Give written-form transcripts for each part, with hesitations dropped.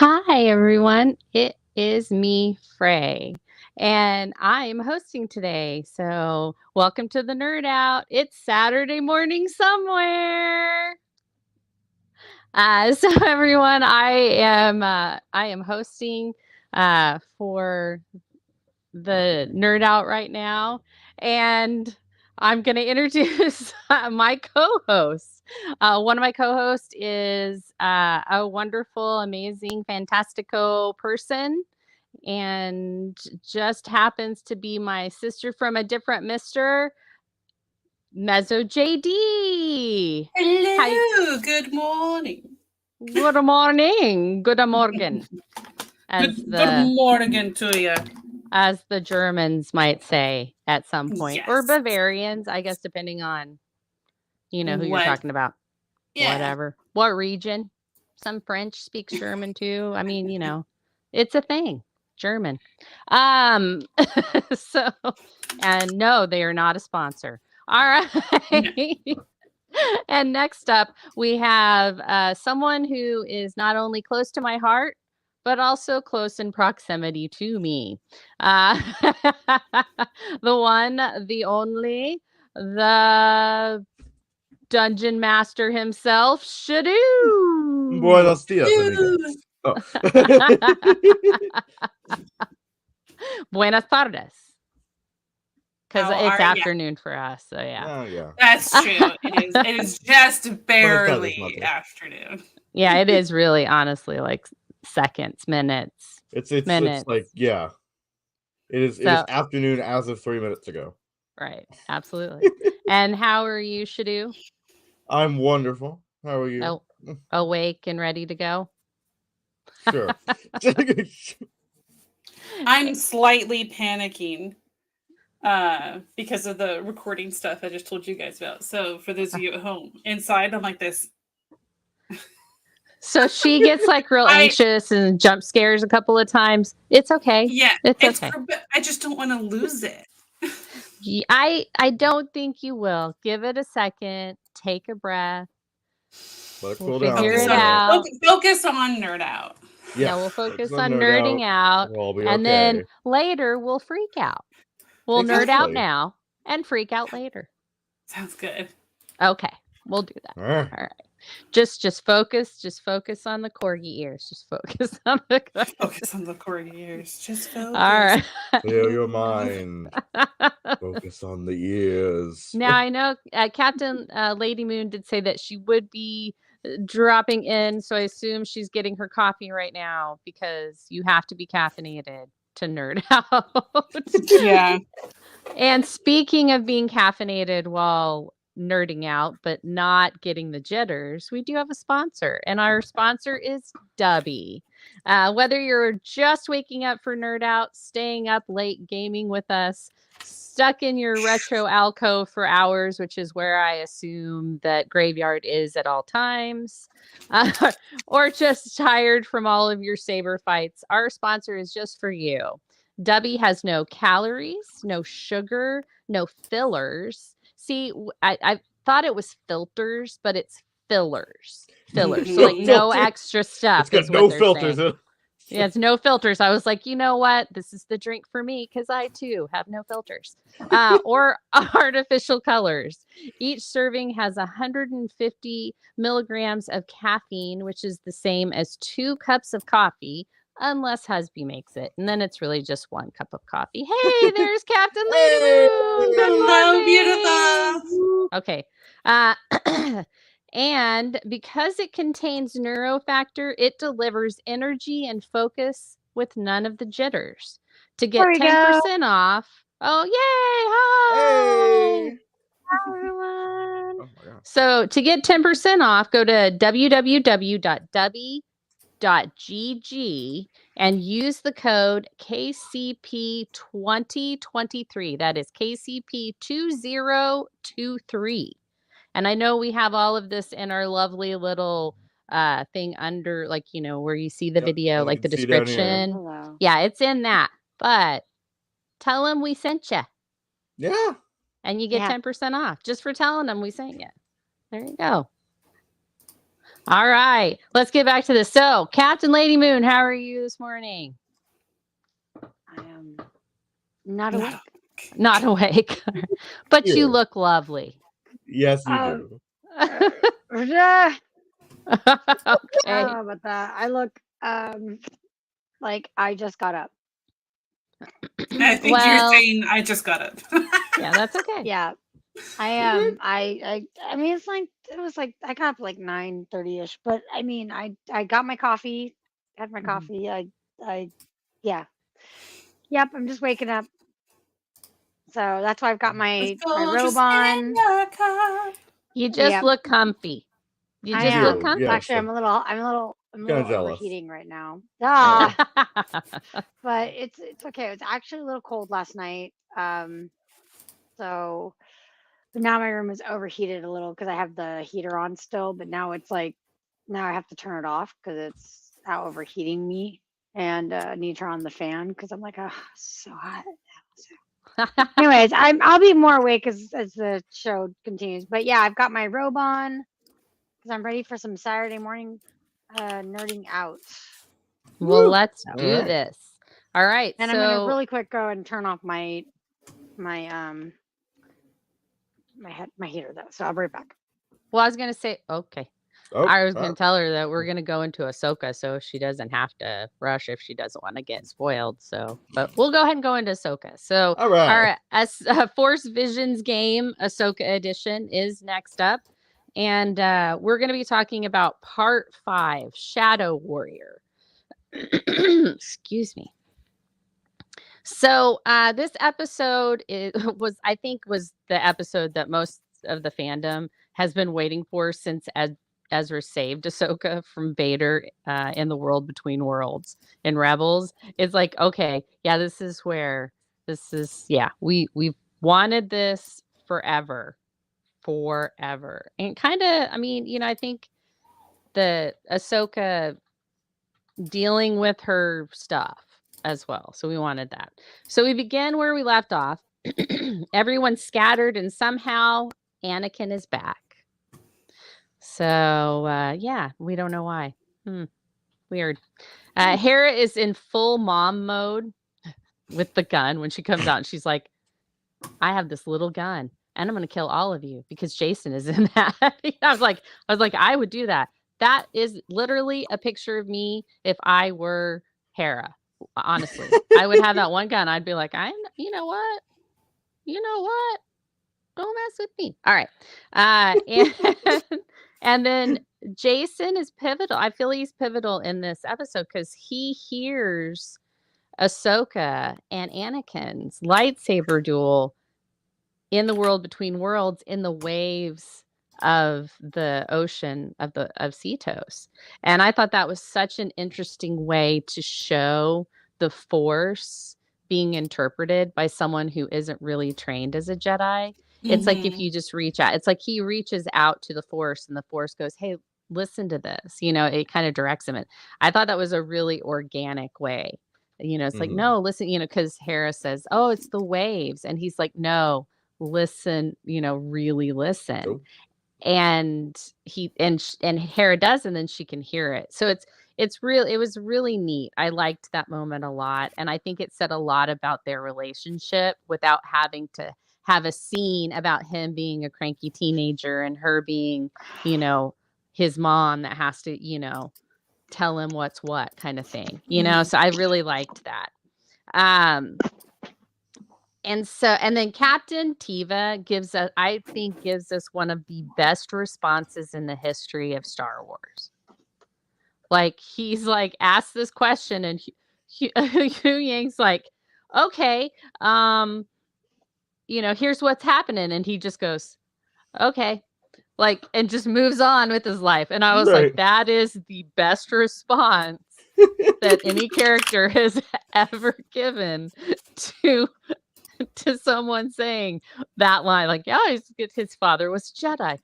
Hi, everyone. It is me, Fray, and I'm hosting today. So, welcome to the Nerd Out. It's Saturday morning somewhere. So everyone, I am hosting for the Nerd Out right now, and I'm going to introduce my co-host. One of my co-hosts is a wonderful, amazing, fantastico person, and just happens to be my sister from a different mister, Mezzo JD. Hi. Hello, good morning. Good morning. Good morgen. Good morning to you. As the Germans might say at some point, or Yes. Bavarians, I guess, depending on, who you're talking about. Yeah. Whatever. What region? Some French speaks German too. I mean, it's a thing. German. So, and no, they are not a sponsor. All right. And next up, we have someone who is not only close to my heart, but also close in proximity to me. The one, the only, the dungeon master himself, SHDU. Buenos dias, amigos. Oh. Buenas tardes. Because How it's are ya? afternoon for us, so yeah. Oh, yeah. That's true. It is just barely afternoon. Yeah, it is really, honestly, like seconds, minutes. It's minutes. like, yeah. It is afternoon as of 3 minutes ago. Right, absolutely. And how are you, SHDU? I'm wonderful. How are you? Awake and ready to go? Sure. I'm slightly panicking because of the recording stuff I just told you guys about. So for those of you at home, inside I'm like this. So she gets like real anxious and jump scares a couple of times. It's okay. Yeah, it's okay. I just don't want to lose it. I don't think you will. Give it a second. Take a breath. We'll figure it out. Focus on Nerd Out. Yeah, we'll focus on nerding out. And then later we'll freak out. We'll nerd out now and freak out later. Sounds good. Okay, we'll do that. All right. Just focus on the corgi ears. Just focus on the corgi ears. Just focus. All right. Clear your mind. Focus on the ears. Now I know Captain Lady Moon did say that she would be dropping in, so I assume she's getting her coffee right now because you have to be caffeinated to nerd out. Yeah. And speaking of being caffeinated while nerding out but not getting the jitters, we do have a sponsor, and our sponsor is Dubby. Whether you're just waking up for Nerd Out, staying up late gaming with us, stuck in your retro alcove for hours, which is where I assume that Graveyard is at all times, or just tired from all of your saber fights, our sponsor is just for you. Dubby has no calories, no sugar, no fillers. See, I thought it was filters, but it's fillers. So like no extra stuff. It's got no filters. Yeah, it's no filters. I was like, you know what? This is the drink for me because I too have no filters or artificial colors. Each serving has 150 milligrams of caffeine, which is the same as 2 cups of coffee, unless Husby makes it. And then it's really just 1 cup of coffee. Hey, there's Captain Lady Moon. Hello, beautiful. Okay. And because it contains neurofactor, it delivers energy and focus with none of the jitters. To get 10% off. Oh, yay! Hi! Hey! Hi, everyone. Oh my God. So to get 10% off, go to www.dubby.gg and use the code KCP2023. That is KCP2023. And I know we have all of this in our lovely little thing under, like, where you see the video, like the description. Yeah, it's in that. But tell them we sent you. Yeah. And you get 10% off just for telling them we sent you. There you go. All right, let's get back to this. So, Captain Lady Moon, how are you this morning? I am not awake. Not awake, but you Here. look lovely. Yes, you Um, do. Okay. Okay. But I look like I just got up. I think you're saying I just got up. Yeah, that's okay. Yeah. I am. I mean, it was like I got up like 9:30ish, but I mean, I got my coffee, had my coffee. Yeah. Yep. I'm just waking up, so that's why I've got my robe on. You just look comfy. You I just look am. comfy. Yeah, Actually, I'm a little Kinda jealous. overheating right now. Oh. But it's okay. It was actually a little cold last night. So but now my room is overheated a little because I have the heater on still, but now it's like now I have to turn it off because it's now overheating me, and I need to turn on the fan because I'm like, oh, so hot. Anyways, I'll be more awake as the show continues. But yeah, I've got my robe on because I'm ready for some Saturday morning nerding out. Well, Woo! let's All do right. this. All right. And so I'm gonna really quick go and turn off my heater though. So I'll be right back. well, I was gonna say, okay. Oh, I was gonna tell her that we're gonna go into Ahsoka, so she doesn't have to rush if she doesn't want to get spoiled. So, but we'll go ahead and go into Ahsoka. So, all right. as Force Visions game Ahsoka Edition is next up, and we're gonna be talking about Part 5, Shadow Warrior. Excuse me. So, this episode was the episode that most of the fandom has been waiting for since Ezra saved Ahsoka from Vader in the World Between Worlds in Rebels. It's like, okay, yeah, we've wanted this forever. And kind of, I mean, I think the Ahsoka dealing with her stuff as well. So we wanted that. So we begin where we left off. Everyone's scattered and somehow Anakin is back. So yeah, we don't know why. Weird. Hera is in full mom mode with the gun when she comes out and she's like, I have this little gun and I'm going to kill all of you because Jason is in that. I was like, I would do that. That is literally a picture of me if I were Hera. Honestly, I would have that one gun. I'd be like, you know what? Don't mess with me. All right. And then Jason is pivotal. I feel he's pivotal in this episode because he hears Ahsoka and Anakin's lightsaber duel in the World Between Worlds in the waves of the ocean of Cetos. And I thought that was such an interesting way to show the Force being interpreted by someone who isn't really trained as a Jedi. It's like if you just reach out, it's like he reaches out to the Force and the Force goes, hey, listen to this. It kind of directs him. And I thought that was a really organic way. It's like, no, listen, because Hera says, oh, it's the waves. And he's like, no, listen, really listen. Nope. And Hera does, and then she can hear it. So it was really neat. I liked that moment a lot. And I think it said a lot about their relationship without having to have a scene about him being a cranky teenager and her being, his mom that has to, tell him what's what kind of thing, So I really liked that. And then Captain Teva gives us one of the best responses in the history of Star Wars. Like he's like asked this question and Hu Yang's like, okay, here's what's happening, and he just goes, okay, like, and just moves on with his life. And I was like, that is the best response that any character has ever given to someone saying that line. Like, yeah, his father was Jedi.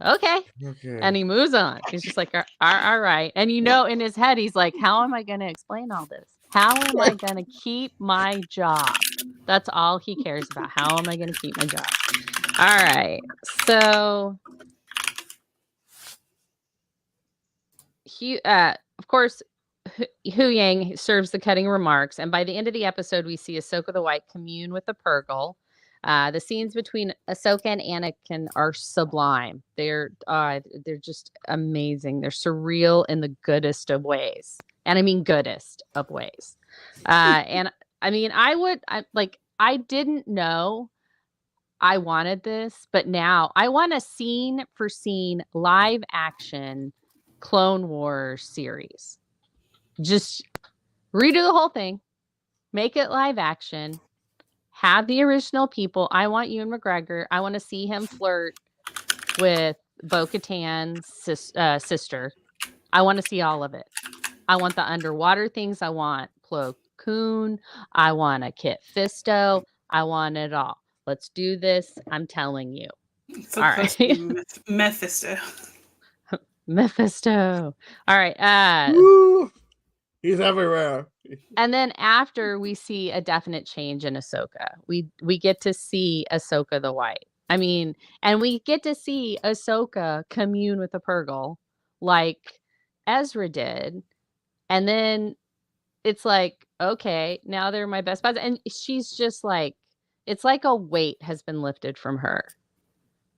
Okay. And he moves on. He's just like, all right. And in his head, he's like, how am I going to explain all this? How am I going to keep my job? That's all he cares about. How am I going to keep my job? All right. So of course, Hu Yang serves the cutting remarks, and by the end of the episode, we see Ahsoka the White commune with the Purgle. The scenes between Ahsoka and Anakin are sublime. They're just amazing. They're surreal in the goodest of ways, and I mean goodest of ways. And I mean, I didn't know I wanted this, but now I want a scene for scene live action Clone Wars series. Just redo the whole thing, make it live action, have the original people. I want Ewan McGregor. I want to see him flirt with Bo-Katan's sister. I want to see all of it. I want the underwater things. I want Plo Koon. I want a Kit Fisto. I want it all. Let's do this. I'm telling you. So all close right. to Mephisto. Mephisto. All right. Woo! He's everywhere. And then after we see a definite change in Ahsoka, we get to see Ahsoka the White. I mean, and we get to see Ahsoka commune with the Purgle like Ezra did. And then it's like, okay, now they're my best buds. And she's just like, it's like a weight has been lifted from her.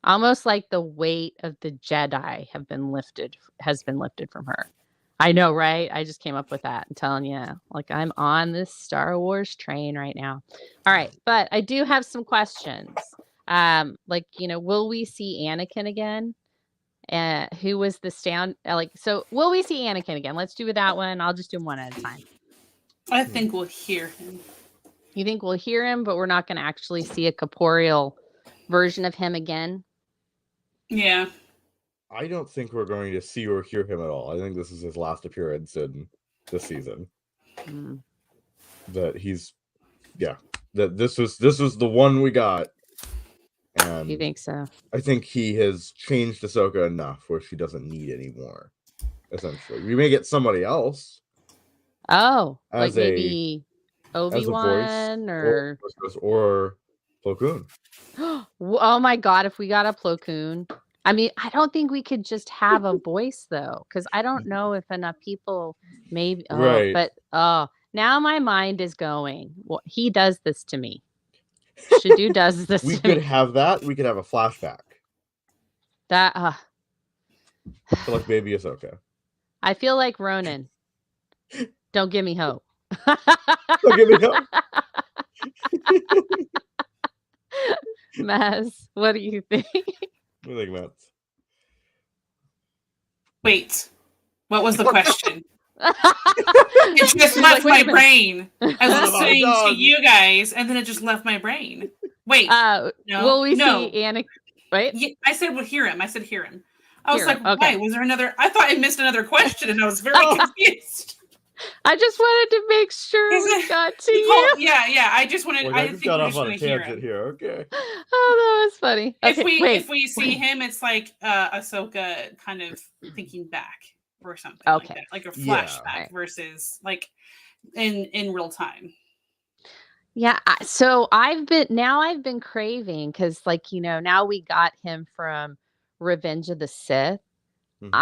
Almost like the weight of the Jedi has been lifted from her. I know, right? I just came up with that. I'm telling you, like I'm on this Star Wars train right now. All right, but I do have some questions. Like, will we see Anakin again? Who was the stand? So will we see Anakin again? Let's do that one. I'll just do them one at a time. I think we'll hear him. You think we'll hear him, but we're not going to actually see a corporeal version of him again? Yeah. I don't think we're going to see or hear him at all. I think this is his last appearance in this season. That this was the one we got. And you think so? I think he has changed Ahsoka enough where she doesn't need any more. Essentially, we may get somebody else. Oh, as like maybe Obi-Wan or Plo Koon. Oh my God! If we got a Plo Koon. I mean, I don't think we could just have a voice though, because I don't know if enough people maybe. Right. But now my mind is going. Well, he does this to me. SHDU does this. We to could me. have that. We could have a flashback. That. For like baby Ahsoka. I feel like Ronan. Don't give me hope. Don't give me hope. Maz, what do you think? What do you think, Matt? Wait, what was the question? It just left my brain. I was listening to you guys, and then it just left my brain. Wait, no. Will we see Anakin? Wait, yeah, I said we'll hear him. I said hear him. I was like, okay. why? Was there another? I thought I missed another question, and I was very confused. I just wanted to make sure we got to you. Yeah. I just wanted. Well, I just think got we off just on want a to hear tangent him. here. Okay. Oh, that was funny. Okay, If we see him, it's like Ahsoka kind of thinking back or something. Like that, like a flashback versus like in real time. Yeah. So I've been craving because, now we got him from Revenge of the Sith. Mm-hmm.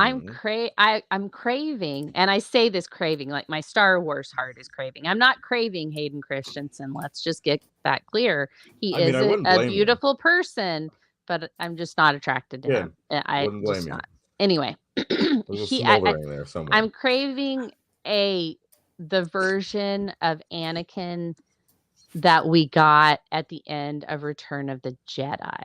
I'm craving, and I say this craving like my Star Wars heart is craving. I'm not craving Hayden Christensen. Let's just get that clear. He is a beautiful person, but I'm just not attracted to him. I'm just not. Anyway, I'm craving the version of Anakin that we got at the end of Return of the Jedi.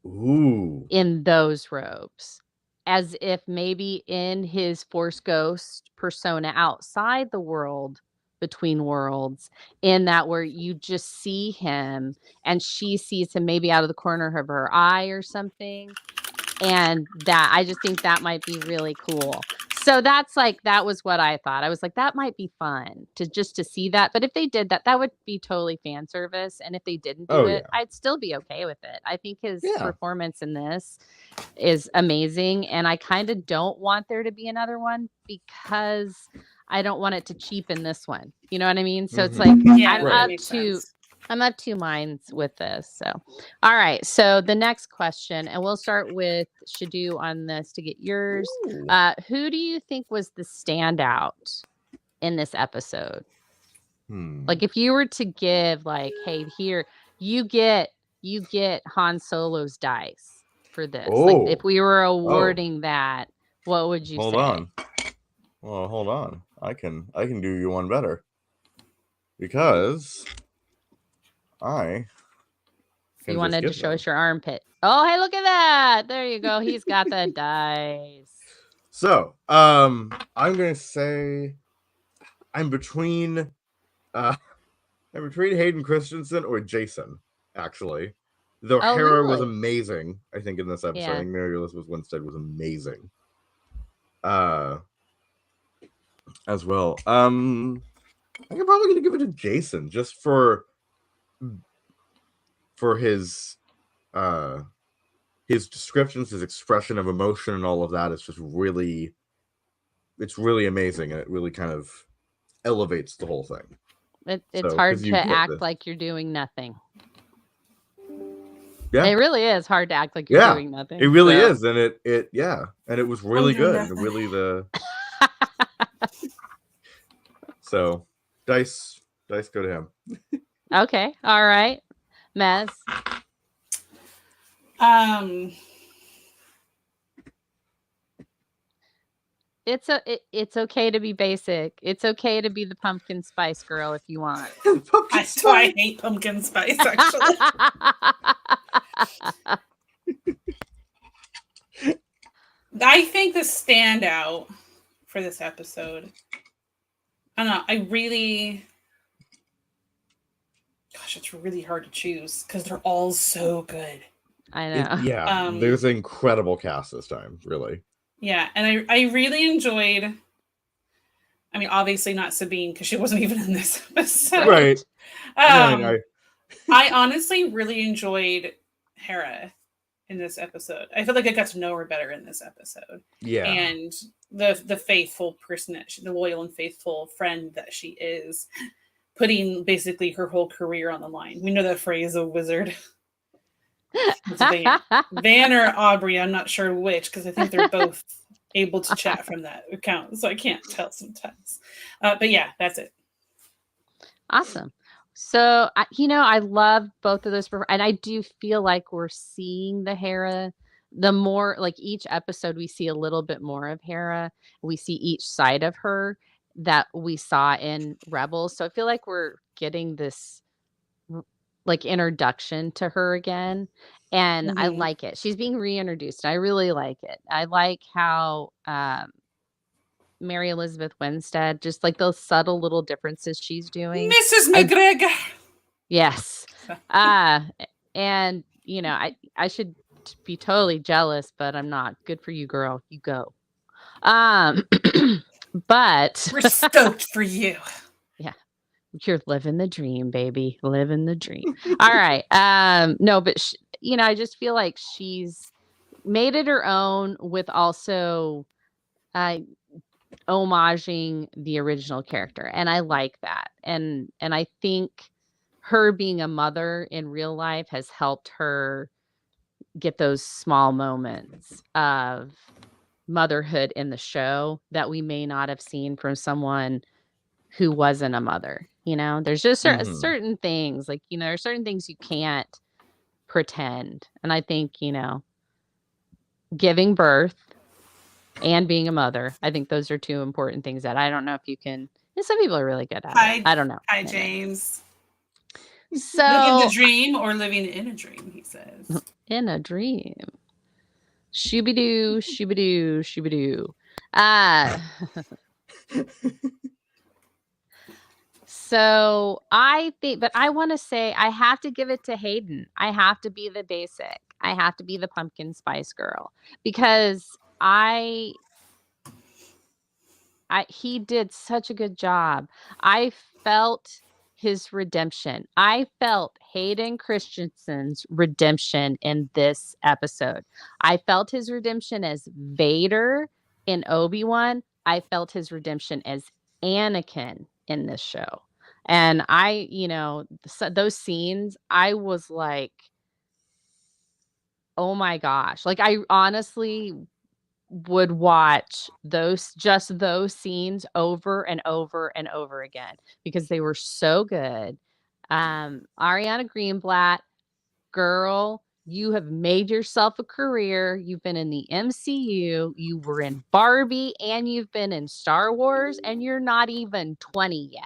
Ooh. In those robes. As if maybe in his Force Ghost persona outside the world, between worlds, in that where you just see him and she sees him maybe out of the corner of her eye or something. And that I just think that might be really cool. So that was what I thought. I was like, that might be fun to see that. But if they did that, that would be totally fan service. And if they didn't do it, I'd still be okay with it. I think his performance in this is amazing. And I kind of don't want there to be another one because I don't want it to cheapen this one. You know what I mean? So it's like, I'm of two minds with this. So, all right. So the next question, and we'll start with SHDU on this to get yours. Who do you think was the standout in this episode? Like, if you were to give, like, hey, here you get Han Solo's dice for this. Like, if we were awarding that, what would you say? Hold on. Well, hold on. I can do you one better. Because you wanted to show us your armpit. Oh, hey, look at that. There you go. He's got the dice. So, I'm gonna say I'm between Hayden Christensen or Jason, actually. Though Hera was amazing, I think, in this episode. I think Mary Elizabeth Winstead was amazing. As well. I'm probably gonna give it to Jason just for his descriptions, his expression of emotion, and all of that. It's just really amazing, and it really kind of elevates the whole thing. It's hard to act like you're doing nothing. Yeah, it really is hard to act like you're doing nothing. It really is, and it and it was really good. Really So, dice go to him. Okay, all right, Mez. It's okay to be basic. It's okay to be the pumpkin spice girl if you want. I hate pumpkin spice, actually. I think the standout for this episode, I don't know, it's really hard to choose because they're all so good. I know. There's an incredible cast this time, really. Yeah, and I really enjoyed, I mean, obviously not Sabine because she wasn't even in this episode. Right. I honestly really enjoyed Hera in this episode. I feel like I got to know her better in this episode. Yeah. And the faithful person, the loyal and faithful friend that she is, putting basically her whole career on the line. We know that Fray is a wizard. Van or Aubrey, I'm not sure which, because I think they're both able to chat from that account, so I can't tell sometimes. But yeah, that's it. Awesome. So, I love both of those, and I do feel like we're seeing the Hera. The more, like, each episode, we see a little bit more of Hera. We see each side of her that we saw in Rebels. So I feel like we're getting this like introduction to her again, and I like it. She's being reintroduced. I really like it. I like how Mary Elizabeth Winstead, just like those subtle little differences she's doing. Mrs. McGregor. Yes. And I should be totally jealous, but I'm not. Good for you, girl. You go. But we're stoked for you. Yeah. You're living the dream, baby. Living the dream. All right. No, but I just feel like she's made it her own with also homaging the original character, and I like that. And I think her being a mother in real life has helped her get those small moments of motherhood in the show that we may not have seen from someone who wasn't a mother. There's just certain things, like, there are certain things you can't pretend. And I think, giving birth and being a mother, I think those are two important things that I don't know if you can. Some people are really good at it. I don't know. Hi, James. So living the dream or living in a dream, he says. In a dream. Shooby-doo, shooby-doo, shooby-doo. So I think, but I want to say I have to give it to Hayden. I have to be the basic. I have to be the pumpkin spice girl, because he did such a good job. I felt his redemption. I felt Hayden Christensen's redemption in this episode. I felt his redemption as Vader in Obi-Wan. I felt his redemption as Anakin in this show. And I, you know, those scenes, I was like, oh my gosh. Like, I honestly would watch those scenes over and over and over again because they were so good. Ariana Greenblatt, girl, you have made yourself a career. You've been in the MCU, you were in Barbie, and you've been in Star Wars, and you're not even 20 yet.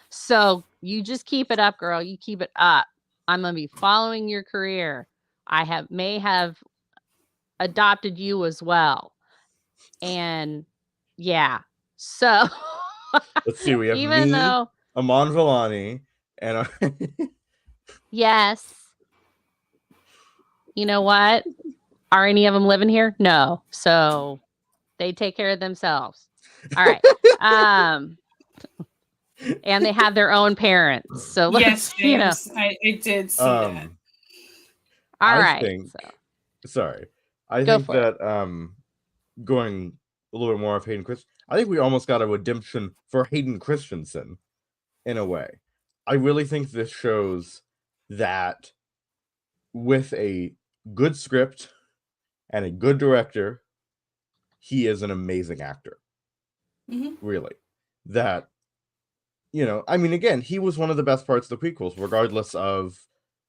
So you just keep it up, girl. You keep it up. I'm gonna be following your career. I may have adopted you as well. And yeah, so let's see. We have even me, though Amon Villani, and yes, you know what? Are any of them living here? No, so they take care of themselves. All right. And they have their own parents. So yes, you know, I did see that. All right. I think that going a little bit more of Hayden Christensen, I think we almost got a redemption for Hayden Christensen in a way. I really think this shows that with a good script and a good director, he is an amazing actor. Mm-hmm. Really. That, you know, I mean, again, he was one of the best parts of the prequels, regardless of,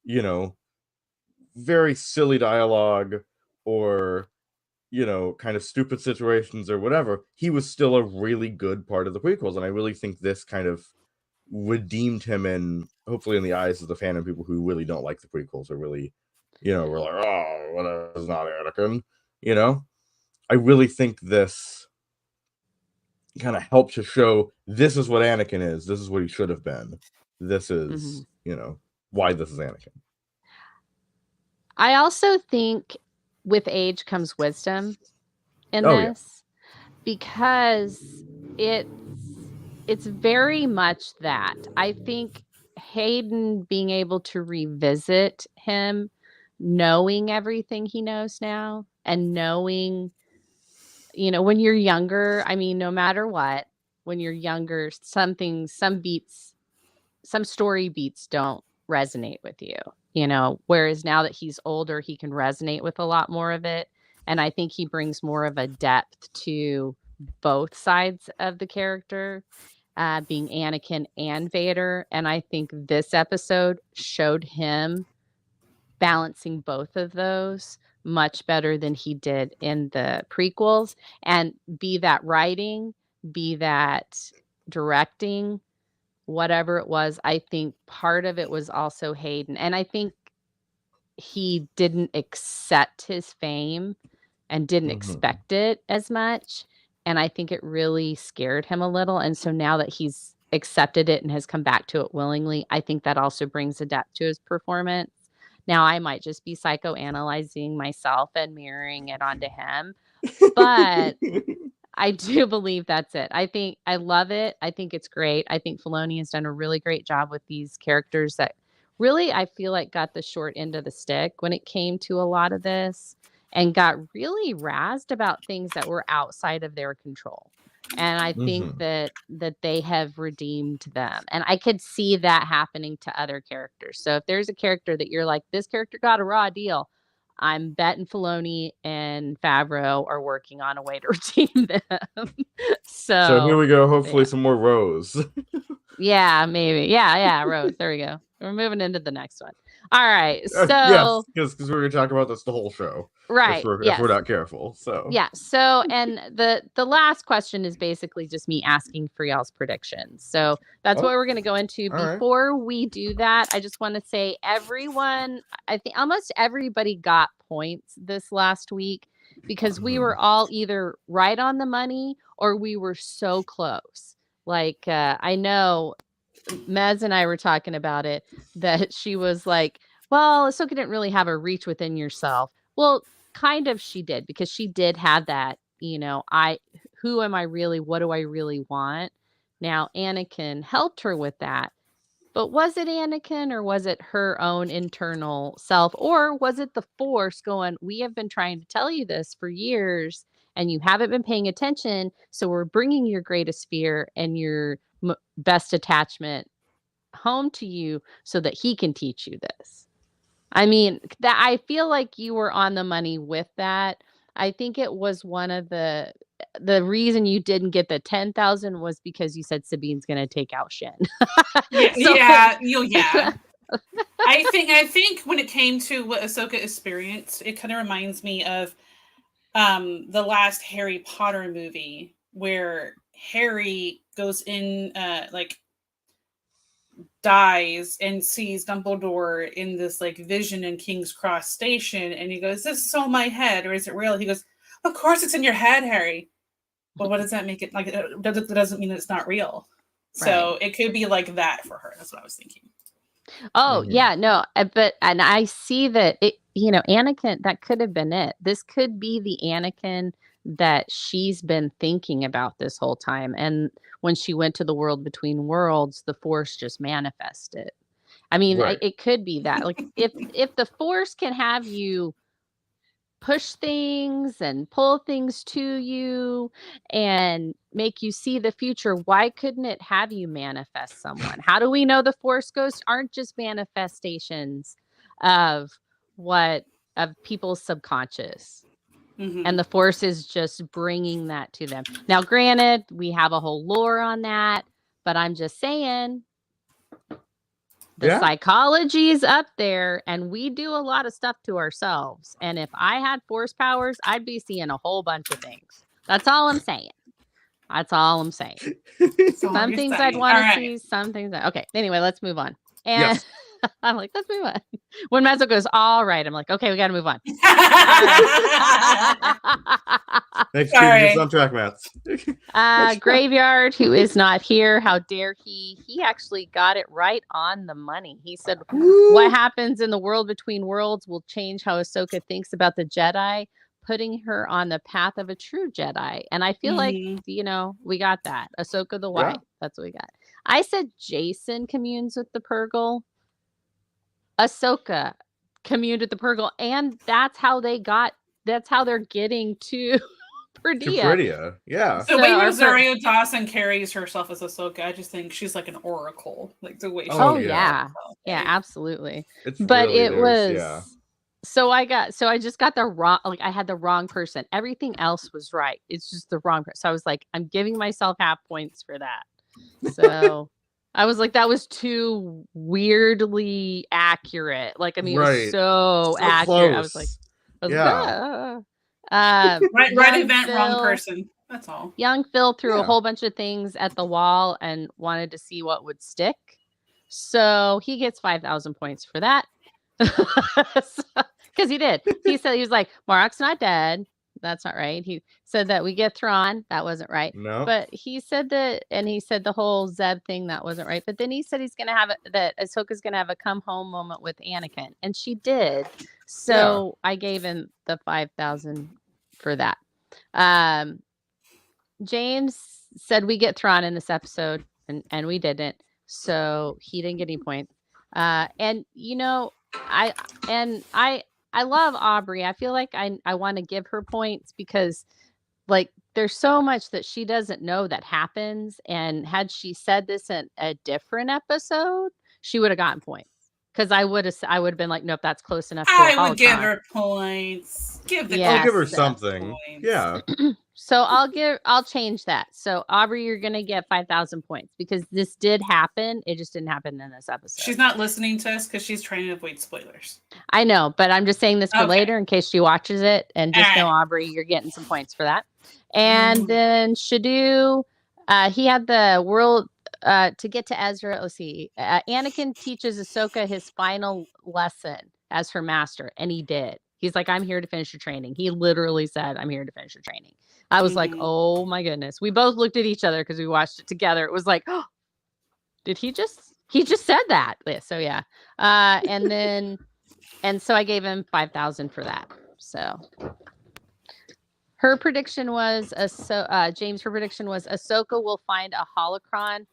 you know, very silly dialogue or, you know, kind of stupid situations or whatever. He was still a really good part of the prequels, and I really think this kind of redeemed him in, hopefully in the eyes of the fan and people who really don't like the prequels or really, you know, we're like, oh, what is not Anakin, you know? I really think this kind of helped to show this is what Anakin is. This is what he should have been. This is, you know, why this is Anakin. I also think with age comes wisdom in this, because it's very much that. I think Hayden being able to revisit him, knowing everything he knows now, and knowing, you know, when you're younger, I mean, no matter what, when you're younger, some story beats don't resonate with you, you know, whereas now that he's older, he can resonate with a lot more of it. And I think he brings more of a depth to both sides of the character, being Anakin and Vader. And I think this episode showed him balancing both of those much better than he did in the prequels. And be that writing, be that directing, whatever it was, I think part of it was also Hayden. And I think he didn't accept his fame and didn't expect it as much. And I think it really scared him a little. And so now that he's accepted it and has come back to it willingly, I think that also brings a depth to his performance. Now, I might just be psychoanalyzing myself and mirroring it onto him, but I do believe that's it. I love it. I think it's great. I think Filoni has done a really great job with these characters that really, I feel like, got the short end of the stick when it came to a lot of this and got really razzed about things that were outside of their control. And I think that they have redeemed them. And I could see that happening to other characters. So if there's a character that you're like, this character got a raw deal, I'm betting Filoni and Favreau are working on a way to redeem them. So here we go. Hopefully some more Rose. Yeah, maybe. Yeah, Rose. There we go. We're moving into the next one. All right. So yes, because we're going to talk about this the whole show. Right. If we're not careful. So yeah. So and the last question is basically just me asking for y'all's predictions. So that's what we're going to go into. Before we do that, I just want to say everyone, I think almost everybody got points this last week because we were all either right on the money or we were so close. Like I know Mez and I were talking about it, that she was like, well, Ahsoka didn't really have a reach within yourself. Well, kind of she did, because she did have that, you know, who am I really? What do I really want? Now, Anakin helped her with that. But was it Anakin, or was it her own internal self? Or was it the Force going, we have been trying to tell you this for years and you haven't been paying attention. So we're bringing your greatest fear and your best attachment home to you so that he can teach you this. I mean, that I feel like you were on the money with that. I think it was one of the reason you didn't get the 10,000 was because you said Sabine's going to take out Shen. Yeah. I think when it came to what Ahsoka experienced, it kind of reminds me of the last Harry Potter movie where Harry goes in dies and sees Dumbledore in this like vision in King's Cross Station, and he goes, "Is this all my head, or is it real?" He goes, "Of course it's in your head, Harry." Well, what does that make it like? It doesn't mean it's not real. Right. So it could be like that for her. That's what I was thinking. Oh yeah, no, but and I see that it. Anakin. That could have been it. This could be the Anakin that she's been thinking about this whole time, and when she went to the world between worlds, the Force just manifested. I mean, right. It could be that. Like if the Force can have you push things and pull things to you and make you see the future, why couldn't it have you manifest someone? How do we know the Force ghosts aren't just manifestations of people's subconscious? Mm-hmm. And the Force is just bringing that to them. Now, granted, we have a whole lore on that, but I'm just saying the psychology is up there, and we do a lot of stuff to ourselves. And if I had Force powers, I'd be seeing a whole bunch of things. That's all I'm saying. Some things I'd want to see, some things. Okay, anyway, let's move on. And yes. I'm like, let's move on. When Mezzo goes, all right, I'm like, okay, we got to move on. Thanks for keeping us on track, Matt. Graveyard, who is not here. How dare he? He actually got it right on the money. He said, what happens in the world between worlds will change how Ahsoka thinks about the Jedi, putting her on the path of a true Jedi. And I feel like, we got that. Ahsoka the White. Yeah. That's what we got. I said Jason communes with the Purgle. Ahsoka communed with the Purgle, and that's how they're getting to Perdia. Yeah. So way Rosario Dawson carries herself as Ahsoka, I just think she's like an oracle, like the way. Yeah, absolutely. But really, it was. So I just got the wrong. Like I had the wrong person. Everything else was right. It's just the wrong person. So I was like, I'm giving myself half points for that. So. I was like, that was too weirdly accurate. Like, I mean, it was so accurate. Close. I was like, right event, wrong person. That's all. Young Phil threw a whole bunch of things at the wall and wanted to see what would stick. So he gets 5,000 points for that. Because he did. He said, he was like, Marok's not dead. That's not right. He said that we get Thrawn. That wasn't right. No. But he said that, and he said the whole Zeb thing, that wasn't right. But then he said he's going to have that Ahsoka's going to have a come home moment with Anakin. And she did. So I gave him the 5,000 for that. James said we get Thrawn in this episode, and we didn't. So he didn't get any points. And, I love Aubrey. I feel like I want to give her points because like there's so much that she doesn't know that happens. And had she said this in a different episode, she would have gotten points. Because I would have been like, nope, that's close enough. I would give her points. I'll give her something. Points. Yeah. So I'll change that. So Aubrey, you're gonna get 5,000 points because this did happen. It just didn't happen in this episode. She's not listening to us because she's trying to avoid spoilers. I know, but I'm just saying this for later in case she watches it. And just know, Aubrey, you're getting some points for that. And then SHDU, he had the world to get to Ezra. Let's see. Anakin teaches Ahsoka his final lesson as her master, and he did. He's like, I'm here to finish your training. He literally said, I'm here to finish your training. I was like, oh my goodness. We both looked at each other because we watched it together. It was like, oh, did he just said that? So yeah. And so I gave him 5,000 for that. So her prediction was, James, her prediction was Ahsoka will find a holocron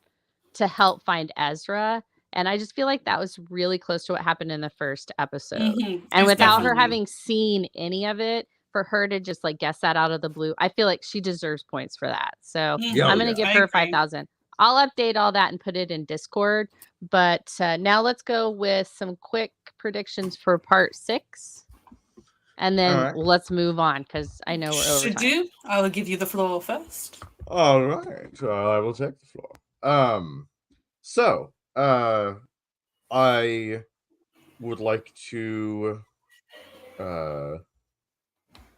to help find Ezra. And I just feel like that was really close to what happened in the first episode. Mhm. And It's without her definitely- having seen any of it, for her to just like guess that out of the blue, I feel like she deserves points for that. So Mhm. I'm going to yeah. give I her agree. 5,000. I'll update all that and put it in Discord. But now let's go with some quick predictions for part 6. And then All right. let's move on because I know we're over Should time. you? I'll give you the floor first. All right, I will take the floor. So, I would like to,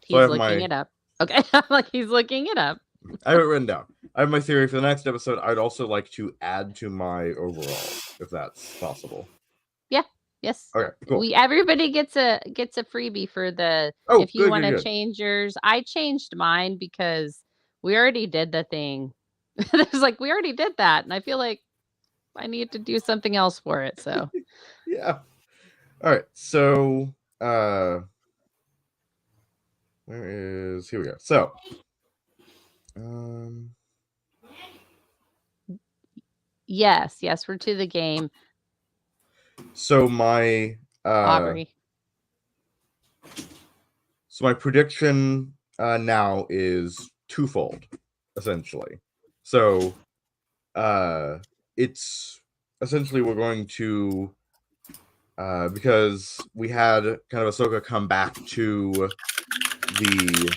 He's I have looking it up. Okay. I'm like, he's looking it up. I have it written down. I have my theory for the next episode. I'd also like to add to my overall, if that's possible. Yes. Okay, cool. Everybody gets a freebie for the Oh, if you good, want good, to good. change yours. I changed mine because we already did the thing. It's like we already did that, and I feel like I need to do something else for it. So Yeah. All right. So, here we go. So, yes, we're to the game, so my Aubrey. So my prediction now is twofold, essentially. So it's essentially we're going to because we had kind of Ahsoka come back to the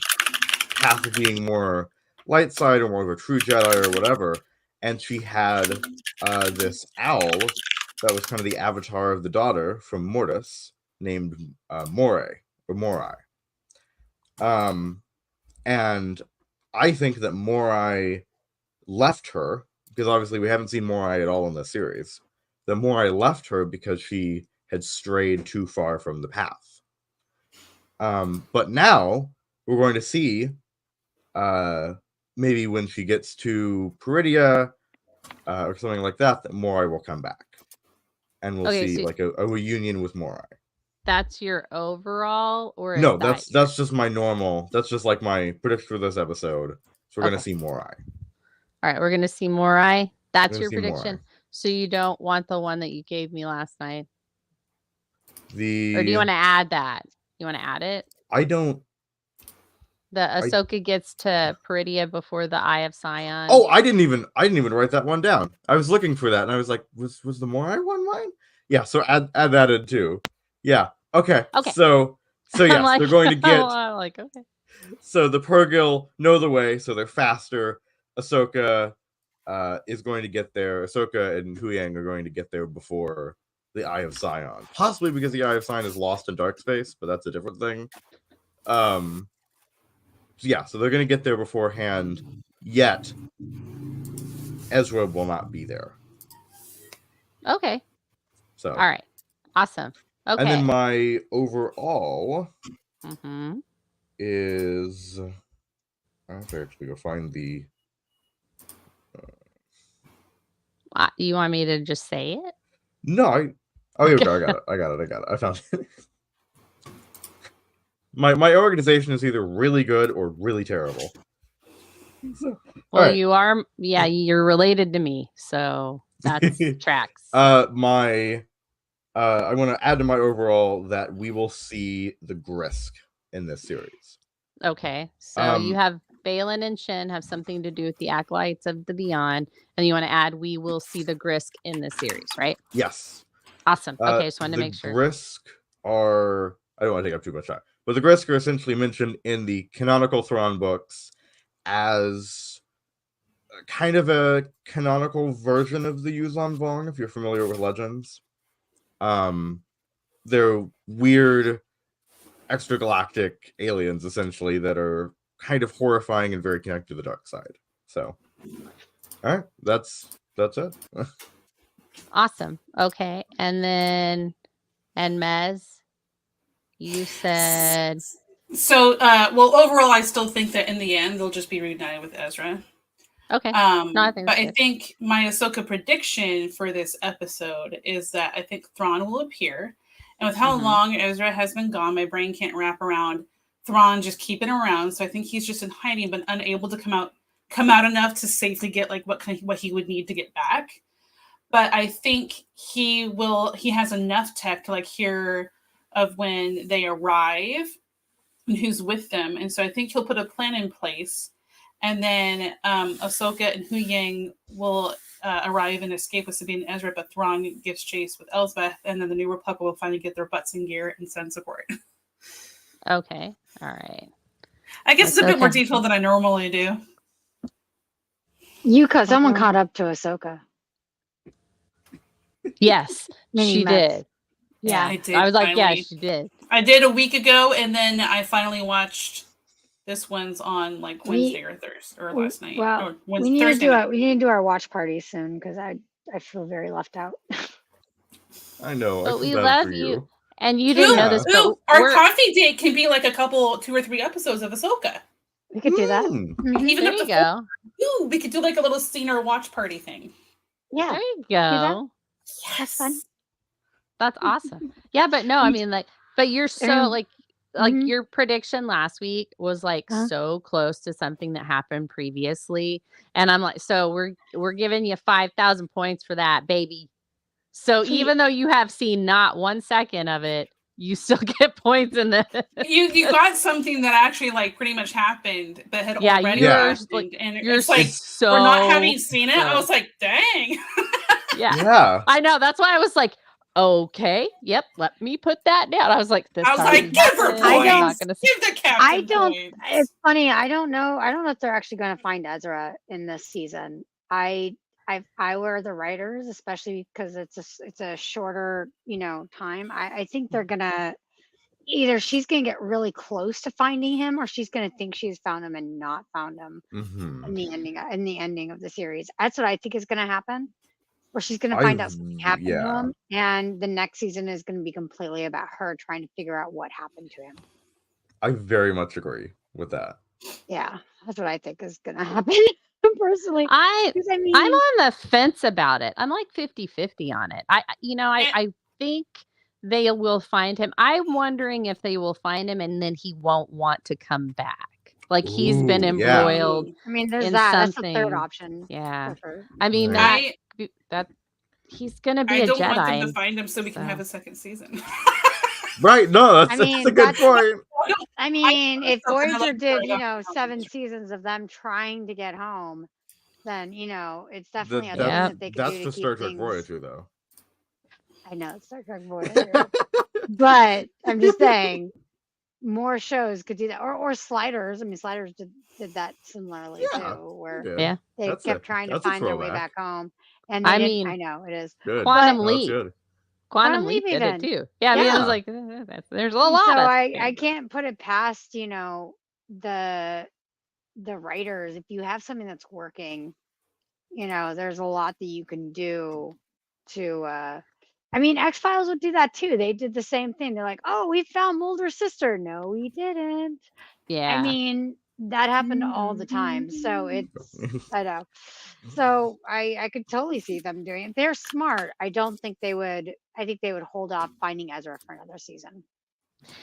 path of being more light side or more of a true Jedi or whatever, and she had this owl that was kind of the avatar of the daughter from Mortis named Morai. And I think that Morai left her because obviously we haven't seen Morai at all in this series. That Morai left her because she had strayed too far from the path. But now we're going to see maybe when she gets to Peridia or something like that Morai will come back. And we'll see like a reunion with Morai. That's your overall, or no? That's just my normal. That's just like my prediction for this episode. So we're gonna see Morai. All right, we're gonna see Morai. That's your see prediction. Morai. So you don't want the one that you gave me last night, or do you The want to add that? You want to add it? I don't. The Ahsoka gets to Peridia before the Eye of Sion. Oh, I didn't even write that one down. I was looking for that, and I was like, was the Morai one mine? Yeah, so add that in too. Yeah. Okay. So yes, like, they're going to get. I'm like, okay. So the Purrgil know the way, so they're faster. Ahsoka is going to get there. Ahsoka and Huyang are going to get there before the Eye of Sion. Possibly because the Eye of Sion is lost in dark space, but that's a different thing. Yeah, so they're going to get there beforehand. Yet, Ezra will not be there. Okay. So. All right. Awesome. Okay. And then my overall is. I have to actually go find the. You want me to just say it? No, oh, here we go. I got it. I found it. My organization is either really good or really terrible. So, well, right. you are. Yeah, you're related to me, so that's tracks. I want to add to my overall that we will see the Grisk in this series. Okay, so you have Balin and Shin have something to do with the Acolytes of the Beyond, and you want to add we will see the Grisk in this series, right? Yes. Awesome. Okay, just wanted to make sure. The Grisk are. I don't want to take up too much time, but the Grisk are essentially mentioned in the canonical Thrawn books as kind of a canonical version of the Yuuzhan Vong, if you're familiar with Legends. They're weird extragalactic aliens, essentially, that are kind of horrifying and very connected to the dark side. So, all right, that's it. Awesome. Okay, and then Mez, you said. So, well, overall, I still think that in the end they'll just be reunited with Ezra. Okay. I think my Ahsoka prediction for this episode is that I think Thrawn will appear, and with how long Ezra has been gone, my brain can't wrap around Thrawn just keeping around. So I think he's just in hiding, but unable to come out enough to safely get like what he would need to get back. but I think he has enough tech to like hear of when they arrive and who's with them. And so I think he'll put a plan in place. And then Ahsoka and Hu Yang will arrive and escape with Sabine and Ezra, but Thrawn gives chase with Elsbeth, and then the New Republic will finally get their butts in gear and send support. Okay. All right. I guess it's a bit more detailed than I normally do. Someone caught up to Ahsoka. Yes, Mini she Mets. did. Yeah, I did. I was like, finally. yeah, she did. I did a week ago, and then I finally watched this one's on like Wednesday or Thursday or last night. Well, or we need Thursday to night. we need to do our watch party soon because I feel very left out. I know. But I we feel bad love for you. And you didn't Yeah. know this, but Our coffee date can be like a couple, 2 or 3 episodes of Ahsoka. We could do that. Mm. Even there if you go. we could do like a little scene or watch party thing. Yeah, There you go. that's fun. That's awesome. Yeah, but no, I mean, like, but you're so like Mhm. your prediction last week was like Huh? so close to something that happened previously, and I'm like, so we're giving you 5,000 points for that, baby. So Sweet. even though you have seen not 1 second of it, you still get points in this. You got something that actually like pretty much happened, but had Yeah, already you're happened, like and you're it's like so for not having seen it, I close. was like, dang. Yeah. Yeah. I know. That's why I was like, okay, yep, let me put that down. I was like, this I was probably like, give her happened. I'm not points. gonna Give the captain I don't. points. It's funny. I don't know if they're actually going to find Ezra in this season. If I were the writers, especially because it's a shorter time. I think they're gonna either she's gonna get really close to finding him, or she's gonna think she's found him and not found him Mm-hmm. in the ending of the series. That's what I think is gonna happen. Or she's gonna find out something happened to him, and the next season is gonna be completely about her trying to figure out what happened to him. I very much agree with that. Yeah, that's what I think is gonna happen. Personally, I'm 'Cause I mean, on the fence about it. I'm like 50-50 on it. I think they will find him. I'm wondering if they will find him and then he won't want to come back. Like he's been Ooh, yeah. embroiled I mean, there's in that. That's the something. third option. Yeah. for sure. I mean Right. that he's gonna be I a don't Jedi. want them to and find him so we can so- have a second season. Right. No, that's mean, a good point. I mean, if myself another Voyager did, story about 7 seasons of them trying to get home, then it's definitely a Yeah. thing that they could That's do to the keep Star Trek things. Voyager, though. I know it's Star Trek Voyager, but I'm just saying more shows could do that, or Sliders. I mean, Sliders did that similarly Yeah. too, where Yeah. they That's kept trying to that's a find their way throwback. back home, and they I didn't. mean, I know it is. Good. Quantum No, it's Leap. good. Quantum Leap did it even. too. Yeah, I mean, it Yeah. was like there's a lot So of I things. can't put it past the writers. If you have something that's working, there's a lot that you can do to I mean, X-Files would do that too. They did the same thing. They're like, oh, we found Mulder's sister. No, we didn't. Yeah. I mean, that happened all the time. So I know. So I could totally see them doing it. They're smart. I don't think they would. I think they would hold off finding Ezra for another season.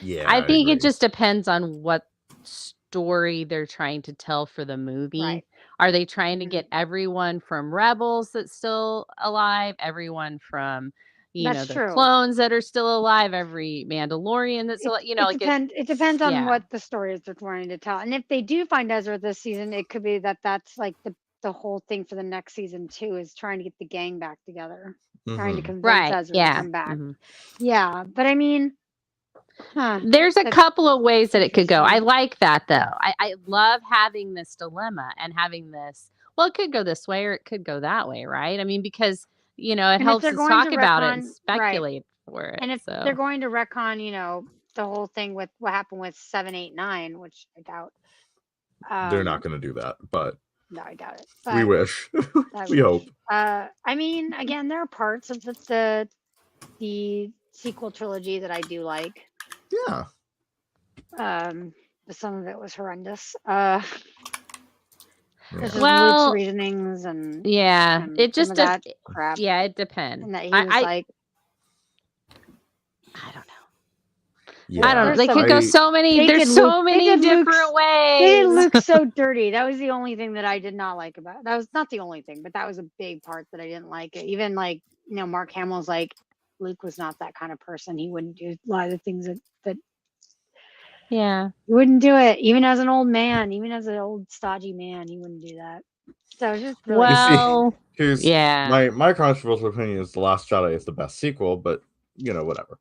Yeah. I think agree. it just depends on what story they're trying to tell for the movie. Right. Are they trying to Mhm. get everyone from Rebels that's still alive, everyone from That's the true. clones that are still alive, every Mandalorian that's still, It depends on yeah. what the stories they're trying to tell. And if they do find Ezra this season, it could be that's like the whole thing for the next season too, is trying to get the gang back together, trying to Mhm. convince Right. Ezra Yeah. to come back. Mhm. Yeah, but I mean, There's a That's couple of ways that it could go. I interesting. like that though. I love having this dilemma and having this. Well, it could go this way or it could go that way, right? I mean, because it And if helps they're us going talk to about it and retcon, right? speculate for it. And if so they're going to retcon, the whole thing with what happened with 7, 8, 9, which I doubt. They're not going to do that, but No, I doubt it. we But wish. I We wish. hope. I mean, again, there are parts of the sequel trilogy that I do like. Yeah. But some of it was horrendous. Yeah. There's just Well, Luke's reasonings and yeah, it some just of that crap. yeah, it depends. And that he I was like, don't know. Yeah, I don't know. There's They some- could go so many. They There's did so Luke- they many did different Luke's- ways. They didn't look so dirty. That was the only thing that I did not like about. That was not the only thing, but that was a big part that I didn't like. Even like Mark Hamill's like Luke was not that kind of person. He wouldn't do a lot of the things that Yeah. he wouldn't do it. Even as an old man, even as an old stodgy man, he wouldn't do that. So it's just really You see- Well, Here's yeah. my controversial opinion is The Last Jedi is the best sequel, but whatever.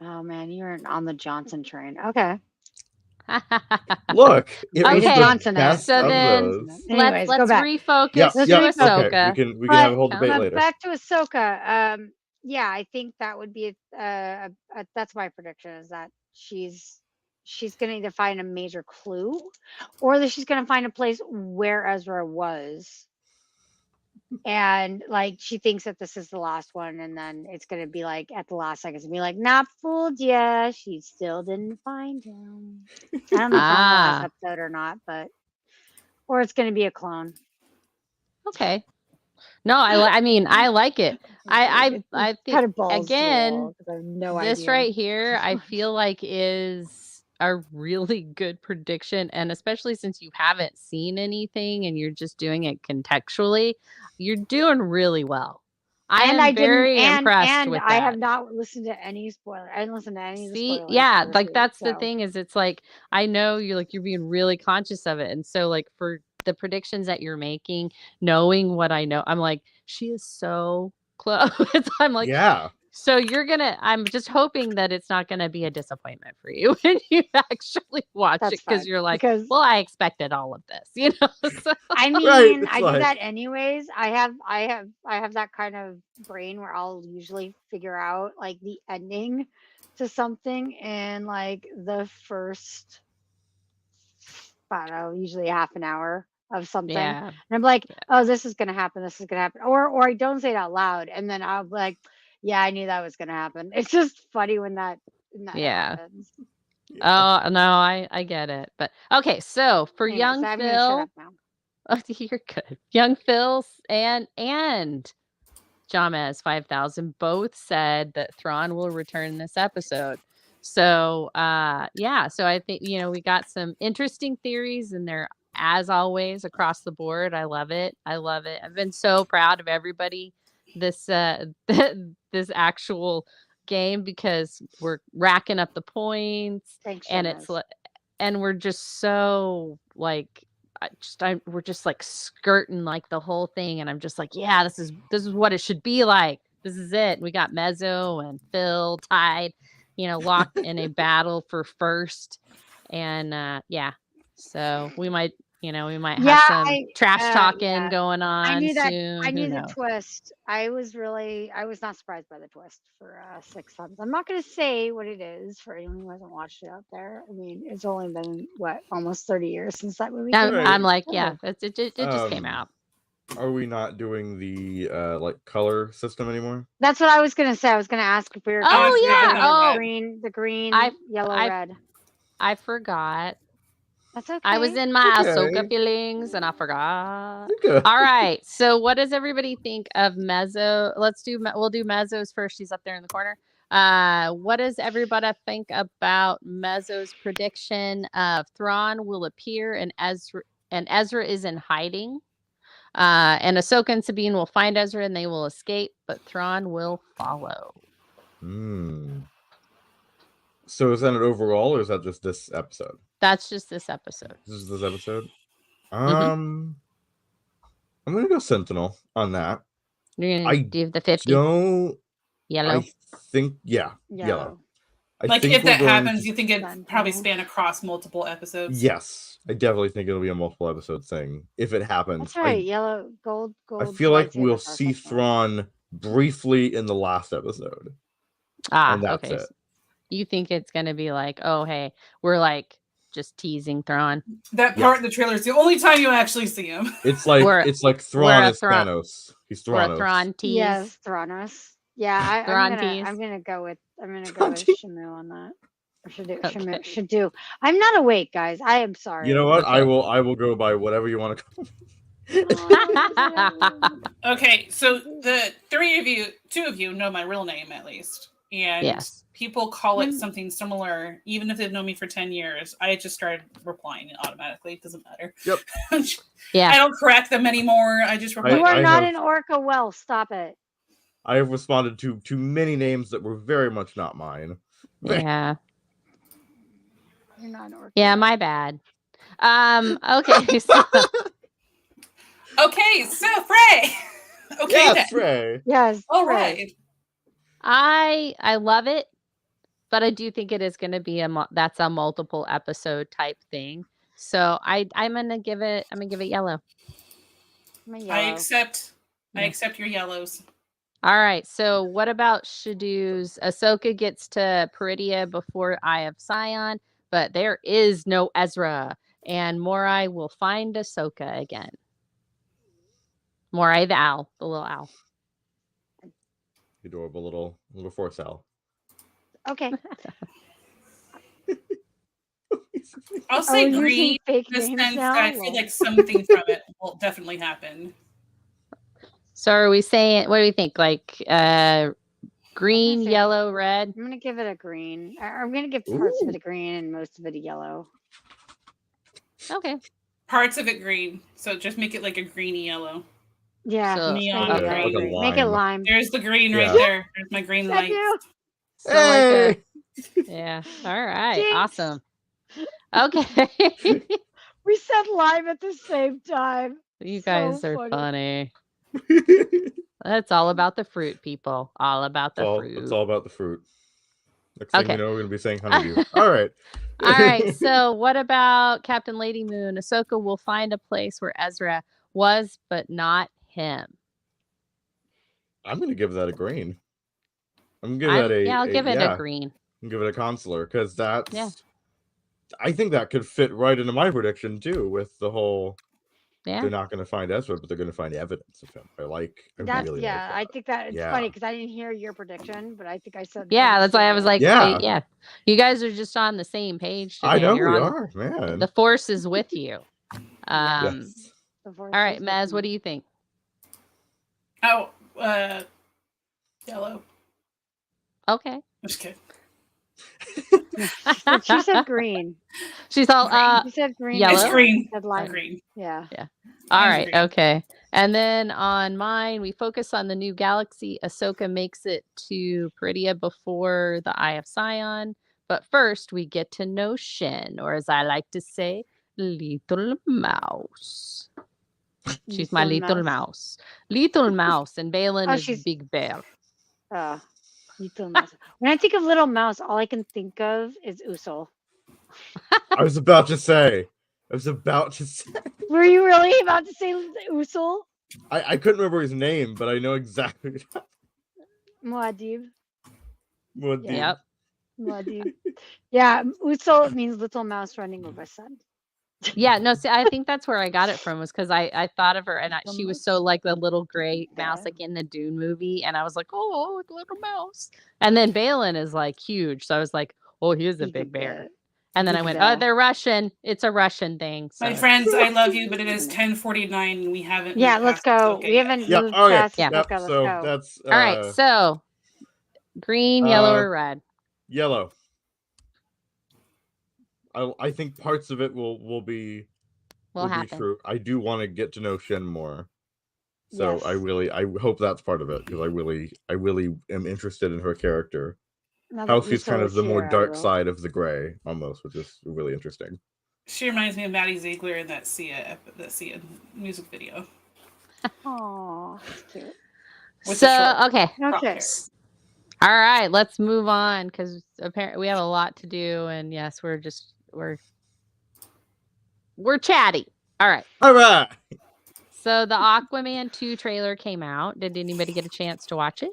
Oh man, you're on the Johnson train. Okay. Look, it was Okay, the Johnson best so of then those. Anyways, let's go back. refocus Yeah, to Let's yeah, Ahsoka. okay. We can But- have a whole debate But later. back to Ahsoka. Yeah, I think that would be that's my prediction is that she's going to either find a major clue or that she's going to find a place where Ezra was. And like she thinks that this is the last one, and then it's going to be like at the last second, it's going to be like, not fooled ya. She still didn't find him. I don't know if I'm on the last episode or not, or it's going to be a clone. Okay. No, I mean, I like it. I think kind of balls to the again, wall 'cause I have no this idea. right here, I feel like is a really good prediction, and especially since you haven't seen anything and you're just doing it contextually, you're doing really well. I am very impressed with that. I have not listened to any spoiler. I didn't listen to any of the See, spoilers yeah, for this like week, that's the so- thing is it's like I know you're being really conscious of it, and so like for the predictions that you're making, knowing what I know, I'm like she is so close. I'm like, Yeah. so I'm just hoping that it's not gonna be a disappointment for you when you actually watch That's it because fine, you're like, because well, I expected all of this, So, I mean, Right, I it's do like- that anyways. I have that kind of brain where I'll usually figure out like the ending to something in like the first, I don't know, usually half an hour of something. yeah. And I'm like, oh, this is gonna happen. This is gonna happen. Or I don't say it out loud, and then I'll be like, yeah, I knew that was gonna happen. It's just funny when that Yeah. happens. Oh no, I get it. But okay, so for Anyways, young I'm gonna shut Phil, up now. oh, you're good. Young Phil and Jamez 5000 both said that Thrawn will return this episode. So yeah, so I think we got some interesting theories in there as always across the board. I love it. I've been so proud of everybody this this actual game because we're racking up the points Thanks, and Shanaz. it's like and we're just so like we're just like skirting like the whole thing and I'm just like, yeah, this is what it should be like. This is it. We got Mezzo and Phil tied, locked in a battle for first. And yeah. So we might have Yeah, some trash talking yeah. going on I knew that. soon. I Who knew the knows? twist. I was not surprised by the twist for 6 months. I'm not going to say what it is for anyone who hasn't watched it out there. I mean, it's only been almost 30 years since that movie came out. I'm like, Oh. yeah, it just came out. Are we not doing the like color system anymore? That's what I was going to say. I was going to ask if we were. Oh, gonna do yeah. the green, yellow, red. I forgot. That's okay. I was in my Okay. Ahsoka feelings and I forgot. Okay. All right. So what does everybody think of Mezzo? We'll do Mezzo's first. She's up there in the corner. What does everybody think about Mezzo's prediction of Thrawn will appear and Ezra is in hiding? And Ahsoka and Sabine will find Ezra and they will escape, but Thrawn will follow. So is that an overall or is that just this episode? That's just this episode. This is this episode? Mm-hmm. I'm gonna go Sentinel on that. You're gonna I do the 50 Don't yellow. I think yellow. I Like think if we're that going happens, to- you think it'd probably Sentinel. span across multiple episodes? Yes, I definitely think it'll be a multiple episode thing if it happens. That's right. Yellow, gold. I feel like we'll lightsabers are see Sentinel. Thrawn briefly in the last episode. Ah, and that's okay. it. So you think it's gonna be like, oh hey, we're like just teasing Thrawn. That part in the trailer is the only time you actually see him. It's like We're- Thrawn we're a is Thrawn- Thanos. He's Or a Thranos. Thrawn tease. Yes, Thranos. Yeah, Thrawn I'm tease. gonna go with Thrawn tease. Shamu on that. Or Shadu. Okay. Shadu. I'm not awake, guys. I am sorry. You know what? I Okay. will go by whatever you want to call. Oh, Okay, so the two of you know my real name at least. And Yes. people call it Mm. something similar, even if they've known me for 10 years. I just started replying automatically. It doesn't matter. Yep. Yeah. I don't correct them anymore. I just reply. You are I not have- an orca well. Stop it. I have responded to many names that were very much not mine. Yeah. You're not an orca. Yeah, well. my bad. Okay, so Okay, so Fray. Okay, Yes, then. Ray. Yes. All right. right. I love it, but I do think it is going to be that's a multiple episode type thing. So I'm gonna give it yellow. I'm a I yellow. accept. I Yeah. accept your yellows. All right. So what about SHDU's? Ahsoka gets to Peridia before Eye of Sion, but there is no Ezra, and Morai will find Ahsoka again. Morai the owl, the little owl. Adorable little Force owl. Okay. I'll say using green fake in the names sense now? that I feel Lol. like something from it will definitely happen. So are we saying? What do we think? Like green, say- yellow, red? I'm gonna give it a green. I'm gonna give parts of Ooh. it a green and most of it a yellow. Okay. Parts of it green, so just make it like a greeny yellow. Yeah. So- Neon make it okay. green. green. Make it lime. There's the green Yeah. right there. There's my green That light. you? So like a Hey! yeah. All right. Jinx. Awesome. Okay. We said lime at the same time. You So guys are funny. funny. It's all about the fruit, people. All about the fruit. It's all about the fruit. Next thing Okay. you know, we're gonna be saying honeydew. All right. All right. So what about Captain Lady Moon? Ahsoka will find a place where Ezra was, but not him. I'm gonna give that a green. I'm gonna give that a I'll give it yeah, a green. I'm gonna give it a consular because that's Yeah. I think that could fit right into my prediction too, with the whole Yeah. they're not gonna find Ezra, but they're gonna find evidence of him. I That's really yeah. like I that. think that it's Yeah. funny because I didn't hear your prediction, but I think I said Yeah, that's why I was like, Yeah. yeah. You guys are just on the same page today. I know You're we on- are, man. The force is with you. Yes. All right, Maz, what do you think? Oh, yellow. Okay. Just kidding. She said green. She's all Green. She said green. Yellow? It's green. Said lime. Green. Yeah. all Mine's right, green. okay. And then on mine, we focus on the new galaxy. Ahsoka makes it to Peridia before the Eye of Sion. But first, we get to know Shen, or as I like to say, Little Mouse. She's my little mouse. Little Mouse, and Balin Oh, is she's- Big Bear. Little mouse. When I think of little mouse, all I can think of is Usul. I was about to say. Were you really about to say Usul? I couldn't remember his name, but I know exactly Muad'Dib. what the Yep. Muad'Dib. Yeah, Usul means little mouse running with my son. Yeah, no, see, I think that's where I got it from, was because I thought of her and she was so like the little gray mouse, Yeah. like in the Dune movie, and I was like, oh, little mouse. And then Balin is like huge, so I was like, oh, he is a big bear. And then I Big went, bear. oh, they're Russian. It's a Russian thing. So. My friends, I love you, but it is 10:49 and we haven't. Yeah, moved let's past go. Ahsoka We yet. haven't Yep. moved Okay. past Yeah. Yep. Ahsoka. Let's So go. that's All right, so green, yellow, or red? yellow. I think parts of it will be Will be happen. true. I do want to get to know Shen more. So Yes. I hope that's part of it because I really am interested in her character. Now How that she's kind Usul of is the more here, I dark will. side of the gray almost, which is really interesting. She reminds me of Maddie Ziegler in that Sia music video. Aw, that's cute. With So, the short okay. crop Okay. hair. All right, let's move on because apparently we have a lot to do, and yes, we're chatty. All right. All right. So the Aquaman 2 trailer came out. Did anybody get a chance to watch it?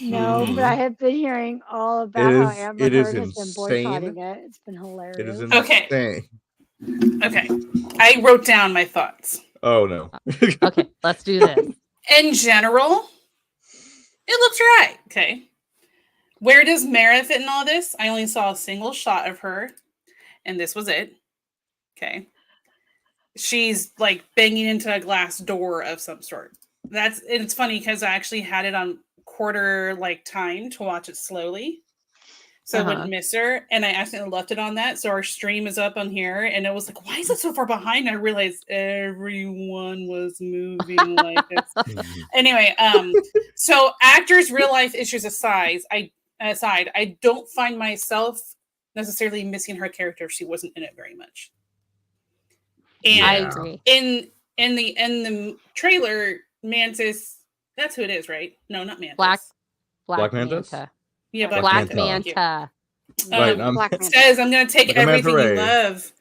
No, but I have been hearing all about It how is- Amber it is Heard has been insane. boycotting it. It's been hilarious. It is Okay. insane. Okay. I wrote down my thoughts. Oh no. Okay, let's do this. In general, it looks right. Okay. Where does Mara fit in all this? I only saw a single shot of her, and this was it. Okay. She's like banging into a glass door of some sort. It's funny because I actually had it on quarter like time to watch it slowly, so I wouldn't miss her. And I accidentally left it on that, so our stream is up on here, and it was like, why is it so far behind? I realized everyone was moving like this. Anyway, so actors' real life issues aside, I don't find myself necessarily missing her character if she wasn't in it very much. And I agree. in the trailer, Mantis, that's who it is, right? No, not Mantis. Black Mantis? Manta. Yeah, Black Manta. Manta. Right, Black Manta. says, I'm going to take Like a manta everything you ray. love.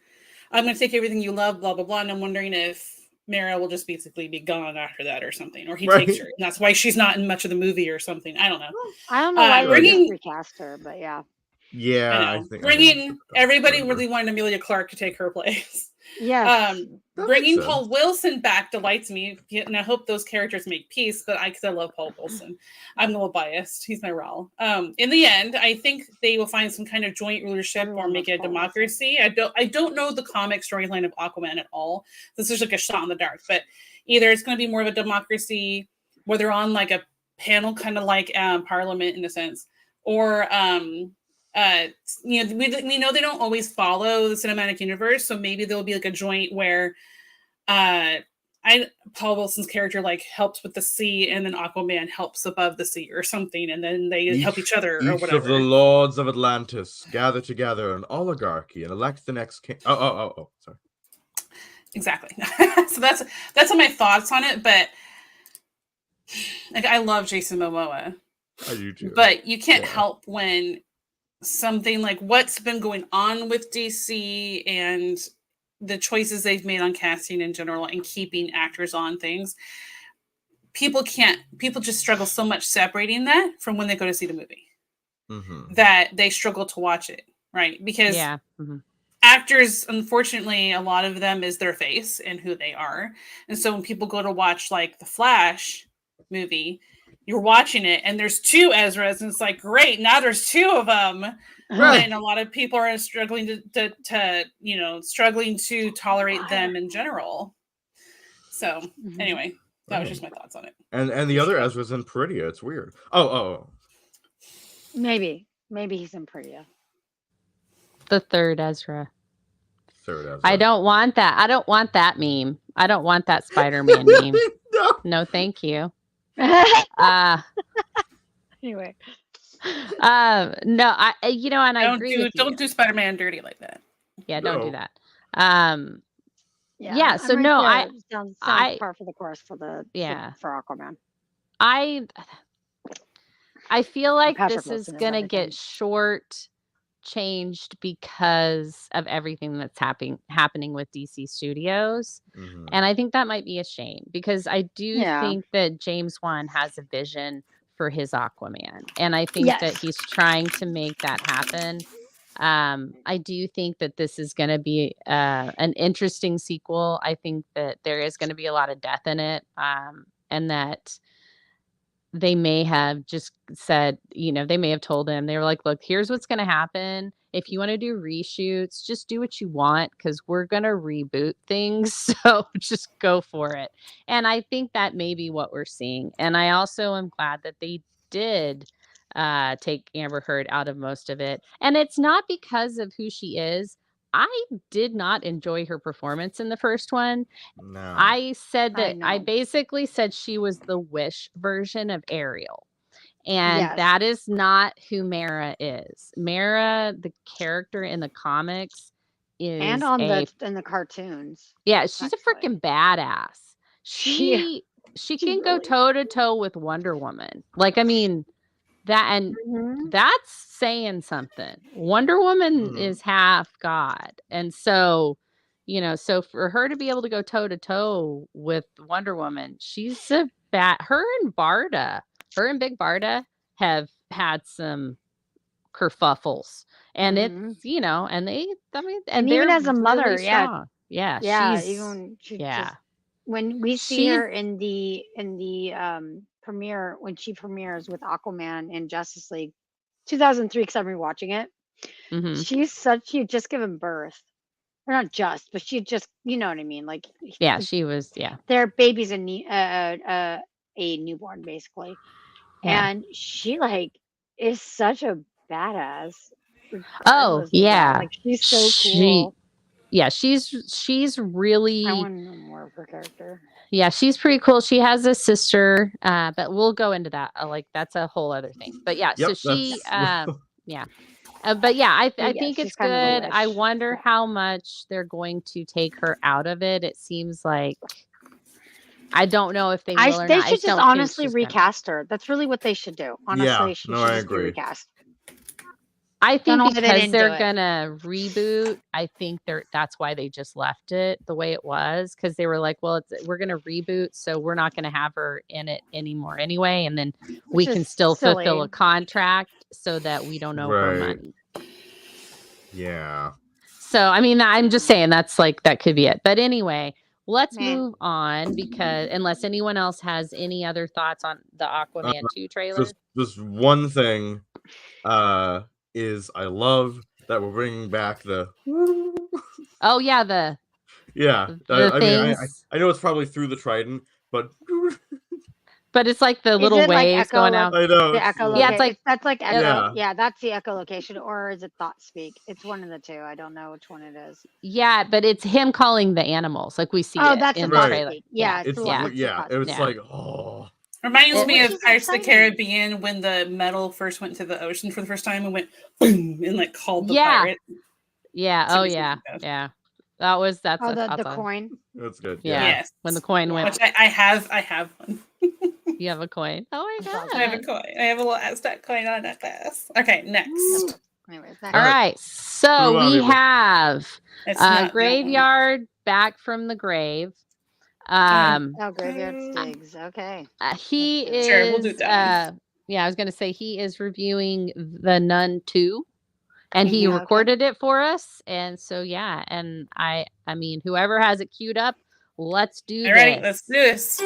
I'm going to take everything you love, blah, blah, blah. And I'm wondering if Mara will just basically be gone after that or something. Or he takes her. And that's why she's not in much of the movie or something. I don't know. I don't know why they bringing- just recast her, but yeah. Yeah, I think everybody really wanted Amelia Clark to take her place. Yes. Bringing makes Paul Wilson back delights me, and I hope those characters make peace. But because I love Paul Wilson, I'm a little biased. He's my Raul. In the end, I think they will find some kind of joint rulership or make it a democracy. I don't know the comic storyline of Aquaman at all. This is like a shot in the dark. But either it's going to be more of a democracy where they're on like a panel, kind of like Parliament in a sense, or we know they don't always follow the cinematic universe, so maybe there'll be like a joint where Paul Wilson's character like helps with the sea, and then Aquaman helps above the sea or something, and then they help each other or Each whatever. of the lords of Atlantis gather together an oligarchy and elect the next king. Oh, sorry. Exactly. So that's some of my thoughts on it, but like I love Jason Momoa. I do too. But you can't help when something like what's been going on with DC and the choices they've made on casting in general and keeping actors on things, people just struggle so much separating that from when they go to see the movie, that they struggle to watch it, right? Because actors, unfortunately, a lot of them is their face and who they are. And so when people go to watch like the Flash movie, you're watching it and there's two Ezras, and it's like, great, now there's two of them. Right. And a lot of people are struggling to tolerate them in general. So anyway, that was just my thoughts on it. And the other Ezra's in Peridia. It's weird. Oh. Maybe he's in Peridia. The third Ezra. Third Ezra. I don't want that. I don't want that meme. I don't want that Spider-Man meme. No, thank you. Anyway. No, I I agree with you. Don't do Spider-Man dirty like that. Yeah, don't do that. Yeah, so no, I sounds par for the course for for Aquaman. I feel like Patrick this Wilson is gonna everything. get short changed because of everything that's happening with DC Studios. And I think that might be a shame, because I do think that James Wan has a vision for his Aquaman, and I think that he's trying to make that happen. I do think that this is going to be an interesting sequel. I think that there is going to be a lot of death in it, and that they may have just said, they may have told him, they were like, look, here's what's going to happen. If you want to do reshoots, just do what you want, because we're going to reboot things. So just go for it. And I think that may be what we're seeing. And I also am glad that they did take Amber Heard out of most of it. And it's not because of who she is. I did not enjoy her performance in the first one. No. I said that I basically said she was the Wish version of Ariel. And that is not who Mara is. Mara, the character in the comics, is in the cartoons. Yeah, she's a freaking badass. She can go toe to toe with Wonder Woman. Like, I mean, that's saying something. Wonder Woman is half God. And so, so for her to be able to go toe to toe with Wonder Woman, she's a her and Big Barda have had some kerfuffles. And it's, and even as a mother, really strong. When we see her in the premiere, when she premieres with Aquaman in Justice League 2003, because I've been watching it, she'd just given birth, or not just, but she just, you know what I mean, like she was their baby's a newborn basically, Yeah. and she like is such a badass. Oh, regardless of that. yeah. Like she's so She- cool. Yeah, she's really. I want to know more of her character. Yeah, she's pretty cool. She has a sister, but we'll go into that. Like that's a whole other thing. But yeah, so Yep, she, that's yeah. But yeah, I But yeah, think she's it's kind of a good. I wish. wonder how much they're going to take her out of it. It seems like I don't know if they will or They not. I should just don't think honestly she's gonna. recast her. That's really what they should do. Honestly, she no, should I just be agree. recast. I Don't know think why they because didn't do they're it. gonna reboot. I think that's why they just left it the way it was, because they were like, well, we're gonna reboot, so we're not gonna have her in it anymore anyway, and then we Which can is still fulfill silly. a contract so that we don't owe her Right. money. Yeah. So I mean, I'm just saying that could be it. But anyway, let's Meh. move on, because unless anyone else has any other thoughts on the Aquaman 2 trailer. Just one thing is I love that we're bringing back the Oh yeah, yeah. the I mean, things. I know it's probably through the trident, but But it's like the Is little it like waves echo? going Like out. I know the echo Yeah, it's like- that's like echo. Yeah. Yeah, that's the echolocation, or is it thought speak? It's one of the two. I don't know which one it is. Yeah, but it's him calling the animals, like we see Oh, it that's in a the thought trailer. speak. Yeah, it's the yeah. it's the thought it was Yeah. like oh Reminds me Which of is Pirates of the exciting. Caribbean when the metal first went to the ocean for the first time and went boom and like called the Yeah. pirate. Yeah. That's what Oh he's yeah. thinking of. Yeah. That's Oh, the awesome. coin. that's good. Yeah. Yes. When the coin Yeah. went, Which I have one. you have a coin. Oh my That's awesome. I have a god. coin. I have a little Aztec coin on a necklace. Okay, next. Anyways, All next. right. So Move on, we people. have It's not that one. Graveyard back from the grave. Oh, graveyard Stigs. Okay. He Let's is do it. Sure, we'll do that yeah, I was gonna say he is reviewing the Nun 2. And he Okay. recorded it for us. And so yeah, and I mean, whoever has it queued up, let's do All this. right, let's do this.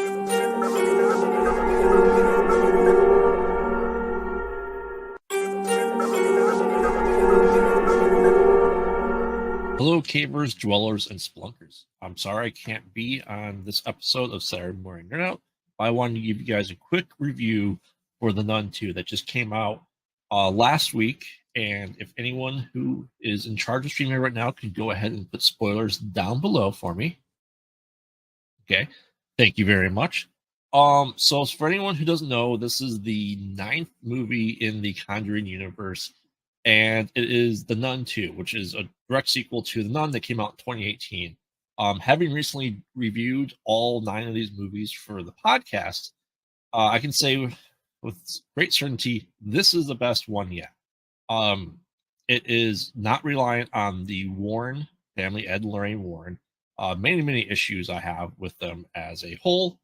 Hello, cavers, dwellers, and splunkers. I'm sorry I can't be on this episode of Saturday Morning Nerdout, but I wanted to give you guys a quick review for the Nun 2 that just came out last week. And if anyone who is in charge of streaming right now can go ahead and put spoilers down below for me. Okay, thank you very much. So for anyone who doesn't know, this is the 9th movie in the Conjuring universe. And it is The Nun 2, which is a direct sequel to The Nun that came out in 2018. Having recently reviewed all 9 of these movies for the podcast, I can say with great certainty, this is the best one yet. It is not reliant on the Warren family, Ed and Lorraine Warren. Many issues I have with them as a whole.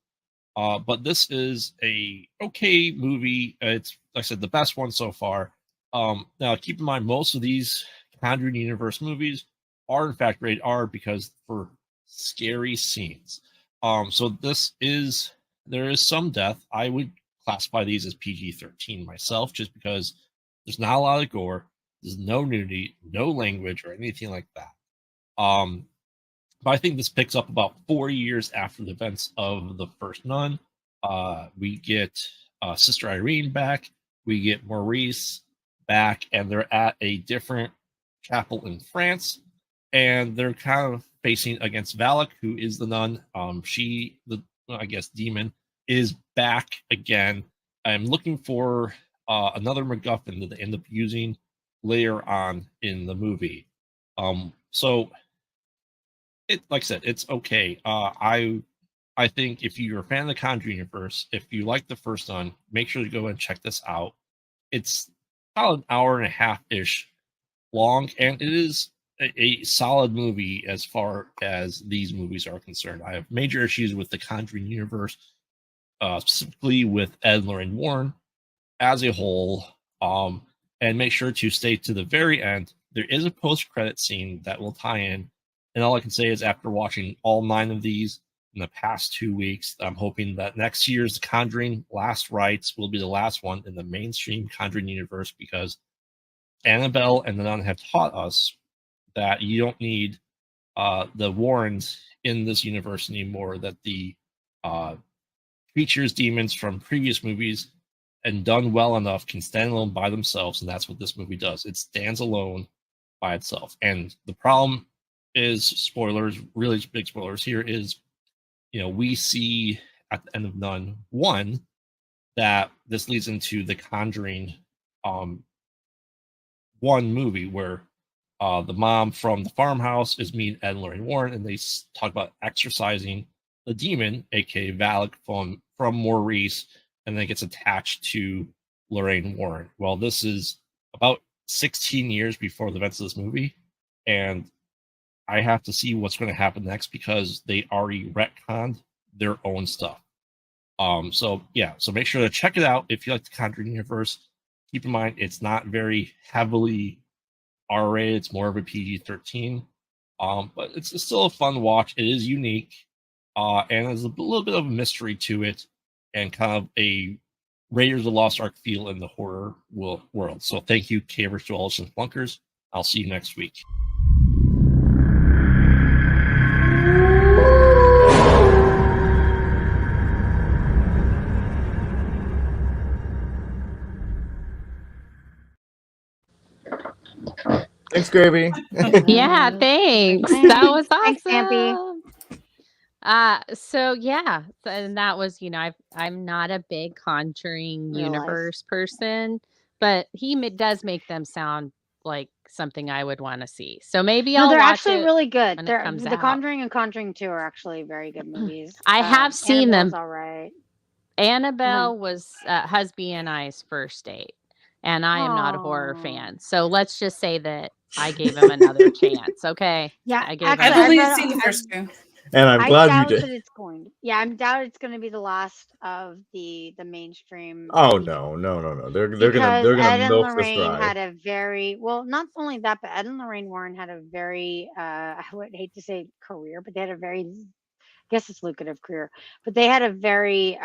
But this is a okay movie. It's, like I said, the best one so far. Now, keep in mind, most of these Conjuring Universe movies are, in fact, rated R because for scary scenes. So there is some death. I would classify these as PG-13 myself, just because there's not a lot of gore. There's no nudity, no language, or anything like that. But I think this picks up about 4 years after the events of the first Nun. We get Sister Irene back. We get Maurice back, and they're at a different chapel in France, and they're kind of facing against Valak, who is the nun. I guess demon, is back again. I'm looking for another MacGuffin that they end up using later on in the movie. So like I said, it's okay. I think if you're a fan of the Conjuring universe, if you like the first one, make sure to go and check this out. It's about an hour and a half ish long, and it is a solid movie as far as these movies are concerned. I have major issues with the Conjuring universe, specifically with Ed and Lorraine Warren as a whole. And make sure to stay to the very end. There is a post-credit scene that will tie in, and all I can say is after watching all 9 of these in the past 2 weeks, I'm hoping that next year's Conjuring Last Rites will be the last one in the mainstream Conjuring universe, because Annabelle and the Nun have taught us that you don't need the Warrens in this universe anymore, that the creatures, demons from previous movies and done well enough can stand alone by themselves, and that's what this movie does. It stands alone by itself. And the problem is, spoilers, really big spoilers here, is, we see at the end of NUN 1 that this leads into the Conjuring 1 movie, where the mom from the farmhouse is meeting Ed and Lorraine Warren, and they talk about exorcising the demon, aka Valak, from Maurice, and then gets attached to Lorraine Warren. Well, this is about 16 years before the events of this movie, and I have to see what's going to happen next because they already retconned their own stuff. So make sure to check it out if you like the Conjuring universe. Keep in mind, it's not very heavily R-rated. It's more of a PG-13. But it's still a fun watch. It is unique. And there's a little bit of a mystery to it and kind of a Raiders of the Lost Ark feel in the horror world. So thank you, Cavers, Dwellers, and Flunkers. I'll see you next week. Thanks, Gravy. Yeah, thanks. That was awesome. Thanks, Stampy. And that was, I'm not a big Conjuring Real life. universe person, but he does make them sound like something I would want to see. So maybe I'll they're watch actually it really good. when it They're comes The out. Conjuring and Conjuring 2 are actually very good movies. I have seen Annabelle's them. all right. Annabelle was husband and I's first date, and I am not a horror Aw. fan. So let's just say that I gave him another chance. Okay. Yeah, I gave I've him only read- seen the first two. And I'm I glad doubt you that did. it's going. Yeah, I'm doubt it's going to be the last of the mainstream. Oh TV. no. They're Because gonna Ed and milk this Lorraine dry. had a very not only that, but Ed and Lorraine Warren had a very I would hate to say career, but they had a very, I guess it's lucrative career, but they had a very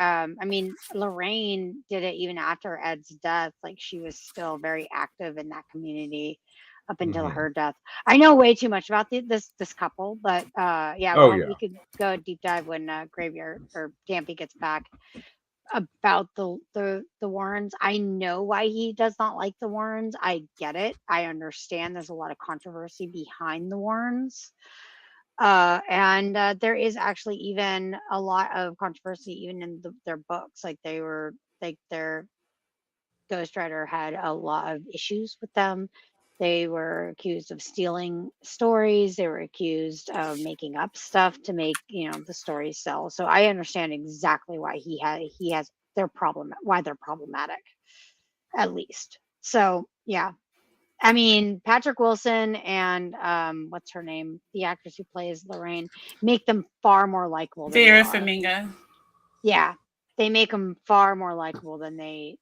Lorraine did it even after Ed's death. Like, she was still very active in that community up until Mhm. her death. I know way too much about this couple, but we could go a deep dive when Graveyard or Dampy gets back about the Warrens. I know why he does not like the Warrens. I get it. I understand there's a lot of controversy behind the Warrens. And there is actually even a lot of controversy even in their books. Like, their ghostwriter had a lot of issues with them. They were accused of stealing stories. They were accused of making up stuff to make the stories sell. So I understand exactly why he has why they're problematic, at least. So yeah, I mean, Patrick Wilson and what's her name, the actress who plays Lorraine, make them far more likable. Vera Farmiga. Yeah, they make them far more likable than they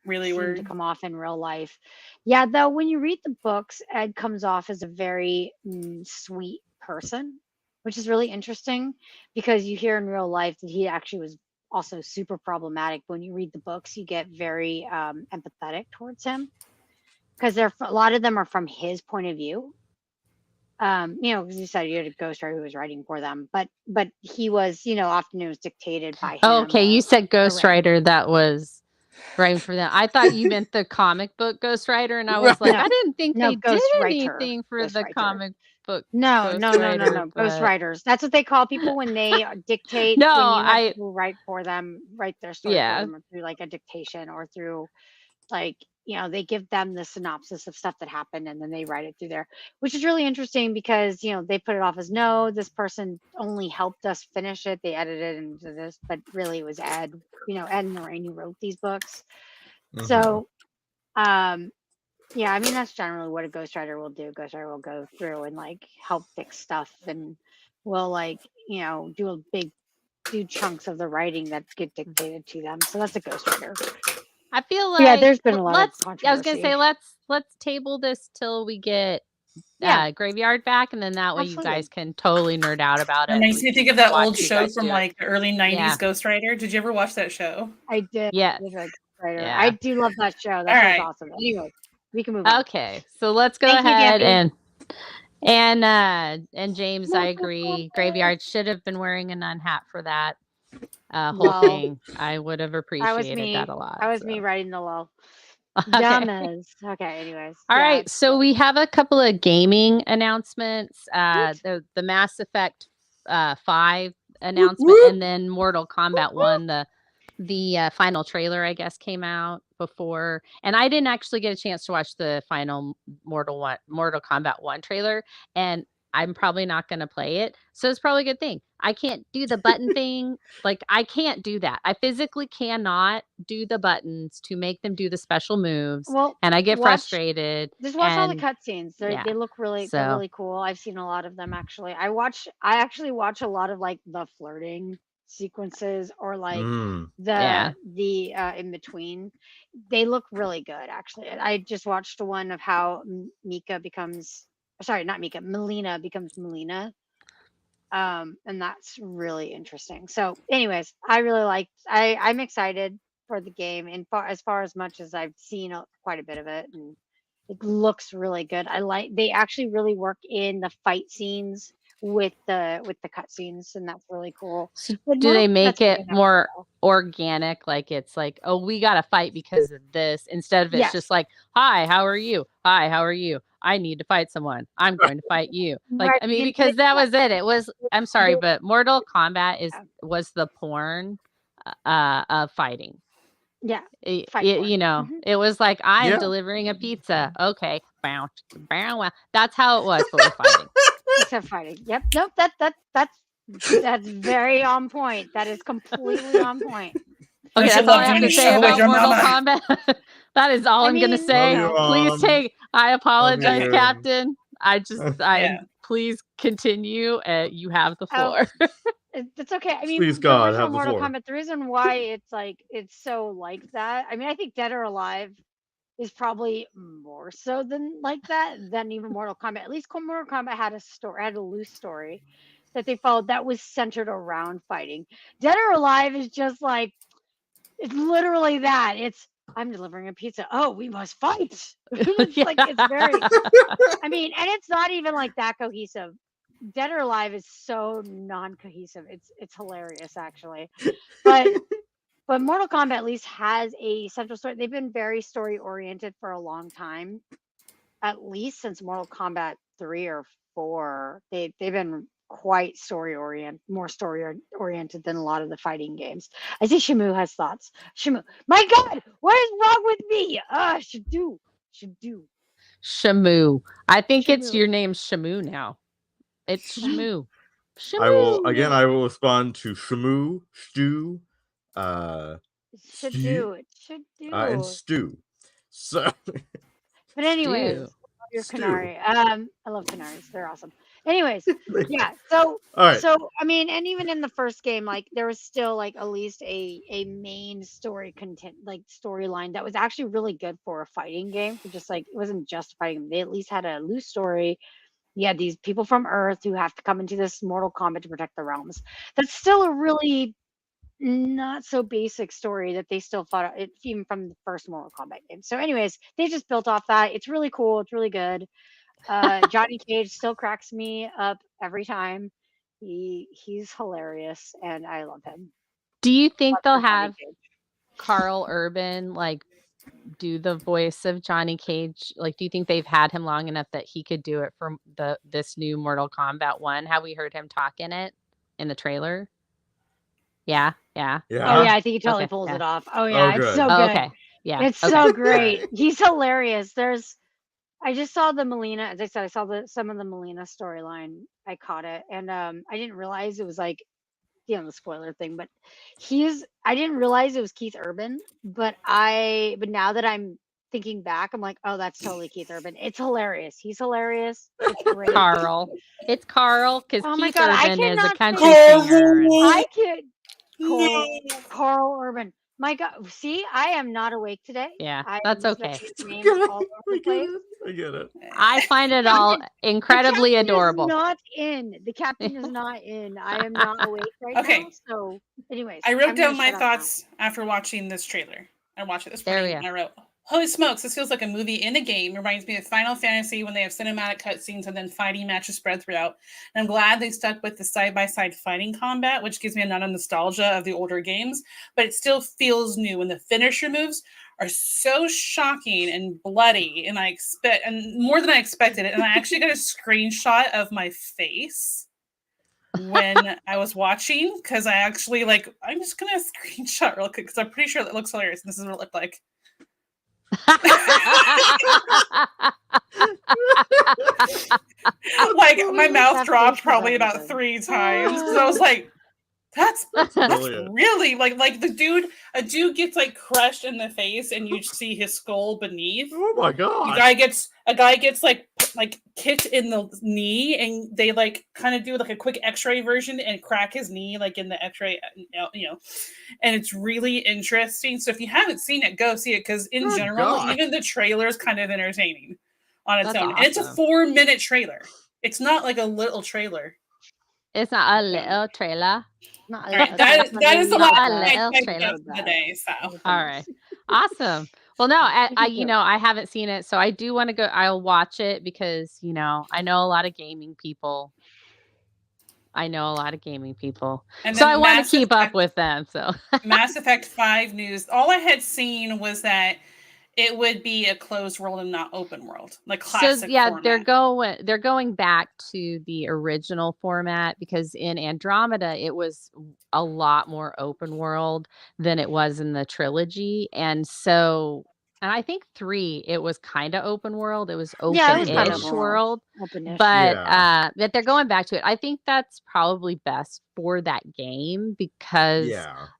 Really seem were. to come off in real life. Yeah, though, when you read the books, Ed comes off as a very sweet person, which is really interesting because you hear in real life that he actually was also super problematic. When you read the books, you get very empathetic towards him because a lot of them are from his point of view. Because you said you had a ghostwriter who was writing for them, but he was, often it was dictated by him. Oh, okay. You said ghostwriter that was writing for them. I thought you meant the comic book ghostwriter, and I was like, I didn't think they did anything for the comic book. No. Ghostwriters. That's what they call people when they dictate. No, when you have people write for them, write their story for them through like a dictation or through like, they give them the synopsis of stuff that happened and then they write it through there, which is really interesting because, they put it off as, no, this person only helped us finish it. They edited into this, but really it was Ed, Ed and Lorraine who wrote these books. Mhm. So, that's generally what a ghostwriter will do. Ghostwriter will go through and like help fix stuff and will like, do chunks of the writing that get dictated to them. So that's a ghostwriter. I feel like there's been a lot of controversy. I was gonna say let's table this till we get Graveyard back, and then that way you guys can totally nerd out about it. It makes me think of that old show from like the early 90s, Ghostwriter. Did you ever watch that show? I did. Yes. Yeah. I do love that show. That show's awesome. Anyway, we can move on. Okay, so let's go ahead and James, I agree. Graveyard should have been wearing a nun hat for that. whole Lol. thing. I would have That was appreciated me. that a lot. That was so. me writing the lol. Okay. Dumbass. Okay. Anyways. All yeah. right, so we have a couple of gaming announcements. The Mass Effect 5 announcement, and then Mortal Kombat 1. The final trailer, I guess, came out before, and I didn't actually get a chance to watch the final Mortal Kombat 1 trailer, and I'm probably not going to play it, so it's probably a good thing. I can't do the button thing. Like, I can't do that. I physically cannot do the buttons to make them do the special moves, Well, and I get watch- frustrated. Just watch all the and cutscenes. yeah, They look really, they're really cool. I've seen a lot of them actually. I actually watch a lot of like the flirting sequences or like Mm. the in between. They look really good actually. I just watched one of how Melina becomes Melina. And that's really interesting. So anyways, I really liked, I'm excited for the game, and as far as much as I've seen quite a bit of it, and it looks really good. They actually really work in the fight scenes with the cutscenes, and that's really cool. So But do they Mortal make Kombat's it good more enough. organic? Like it's like, oh, we got to fight because of this, instead of it's Yes. just like, hi, how are you? Hi, how are you? I need to fight someone. I'm going to fight you. Like, Right, I mean, they- because that was it. It was, I'm sorry, they- but Mortal Kombat was the porn of fighting. Yeah. It, Fight porn. you know, Mhm. it was like, I am Yeah. delivering a pizza. Okay. Bow, bow, wow. That's how it was, but we're fighting. Except fighting. Yep. Nope. That's very on point. That is completely on point. Okay, Don't you that's all love I have when to you say show about your Mortal mama? Kombat. That is all I I'm gonna mean, say. you know. Please take. I apologize, you. Captain. Yeah. Please continue. You have the Oh, floor. It's okay. I mean, Please, the God, original have the Mortal floor. Kombat, the reason why it's so like that. I mean, I think Dead or Alive is probably more so than like that than even Mortal Kombat. At least Mortal Kombat had a loose story that they followed that was centered around fighting. Dead or Alive is just like, it's literally that. It's, I'm delivering a pizza. Oh, we must fight. It's like, it's very, I mean, and it's not even like that cohesive. Dead or Alive is so non-cohesive. It's hilarious actually. But Mortal Kombat at least has a central story. They've been very story oriented for a long time. At least since Mortal Kombat 3 or 4. They've been quite more story oriented than a lot of the fighting games. I see Shamu has thoughts. Shamu, my God, what is wrong with me? SHDU. Shamu. I think it's Shamu. your name's Shamu now. It's Shamu. I will Shamu. respond to Shamu, Stu, SHDU. It should do. and Stu. So But anyways, Stew. I love your Stew. Canary. I love Canaries. They're awesome. Anyways, yeah. So, all right. so I mean, and even in the first game, like there was still like at least a main story content, like storyline that was actually really good for a fighting game. For just like, it wasn't just a fighting game. They at least had a loose story. You had these people from Earth who have to come into this Mortal Kombat to protect the realms. That's still a really not so basic story that they still thought it even from the first Mortal Kombat game. So anyways, they just built off that. It's really cool. It's really good. Johnny Cage still cracks me up every time. He's hilarious and I love him. Do you think they'll Love Johnny have Cage. Carl Urban like do the voice of Johnny Cage? Like, do you think they've had him long enough that he could do it for this new Mortal Kombat 1? Have we heard him talk in it in the trailer? Yeah. Yeah. Oh yeah, I think he totally Okay, pulls yeah. it off. Oh yeah, it's good. so Oh, good. okay. Yeah. It's okay. so great. He's hilarious. I just saw the Melina, as I said, I saw some of the Melina storyline. I caught it, and I didn't realize it was like, the spoiler thing, but I didn't realize it was Keith Urban, but now that I'm thinking back, I'm like, oh, that's totally Keith Urban. It's hilarious. He's hilarious. It's great. Carl. It's Carl because Oh my Keith God, I Urban is a cannot country say- singer. and- I could. Carl Urban. My God, see, I am not awake today. Yeah, I that's am okay. names all over the place. I get it. I find it all incredibly The captain adorable. Is not in. The captain is not in. I am not awake right Okay. now. So, anyways, I wrote I'm gonna down my shut up now. thoughts after watching this trailer. I watched it this There we morning. go. And I wrote, Holy smokes, this feels like a movie in a game. Reminds me of Final Fantasy when they have cinematic cutscenes and then fighting matches spread throughout. And I'm glad they stuck with the side-by-side fighting combat, which gives me a lot of nostalgia of the older games, but it still feels new. And the finisher moves are so shocking and bloody, and more than I expected it. And I actually got a screenshot of my face when I was watching, because I'm just gonna screenshot real quick because I'm pretty sure that looks hilarious. And this is what it looked like. Like my mouth dropped probably about 3 times because I was like, that's really like a dude gets like crushed in the face and you see his skull beneath. Oh my god. A guy gets like kicked in the knee, and they like kind of do like a quick x-ray version and crack his knee like in the x-ray, and it's really interesting. So if you haven't seen it, go see it, because in general, even the trailer is kind of entertaining on its own. Awesome. And it's a 4-minute trailer. It's not like a little trailer. It's not a little trailer. Not a little that is the last trailer of the day. So all right, awesome. Well, no, I haven't seen it, so I do want to go. I'll watch it because I know a lot of gaming people. And so I want to keep up with them. So Mass Effect 5 news. All I had seen was that it would be a closed world and not open world, like classic. So yeah, format. they're going back to the original format, because in Andromeda it was a lot more open world than it was in the trilogy, and I think 3 it was kind of open world. It was open-ish world, but they're going back to it. I think that's probably best for that game, because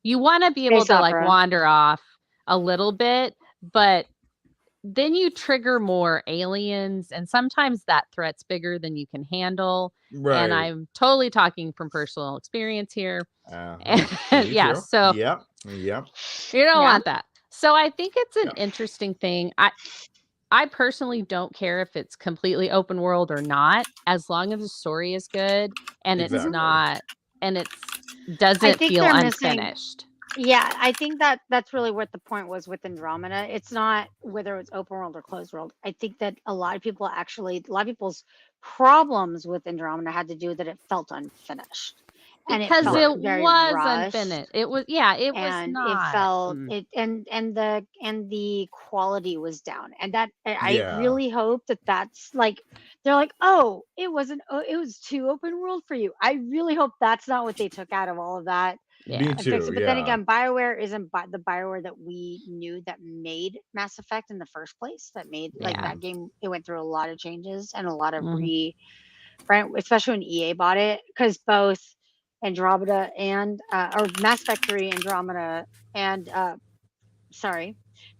you want to be able to like wander off a little bit, but then you trigger more aliens, and sometimes that threat's bigger than you can handle. Right. And I'm totally talking from personal experience here. Yeah. So you don't want that. So I think it's an interesting thing. I personally don't care if it's completely open world or not, as long as the story is good and it's not, and it doesn't feel unfinished. Yeah, I think that's really what the point was with Andromeda. It's not whether it's open world or closed world. I think that a lot of people's problems with Andromeda had to do with that it felt unfinished. Because it was unfinished. It was it was not. It felt and the quality was down. And that I really hope that's like, they're like, oh, it was too open world for you. I really hope that's not what they took out of all of that. Yeah. Me too. But then again, BioWare isn't the BioWare that we knew that made Mass Effect in the first place. That made that game. It went through a lot of changes and a lot of especially when EA bought it, because both Andromeda and or Mass Effect 3, Andromeda, and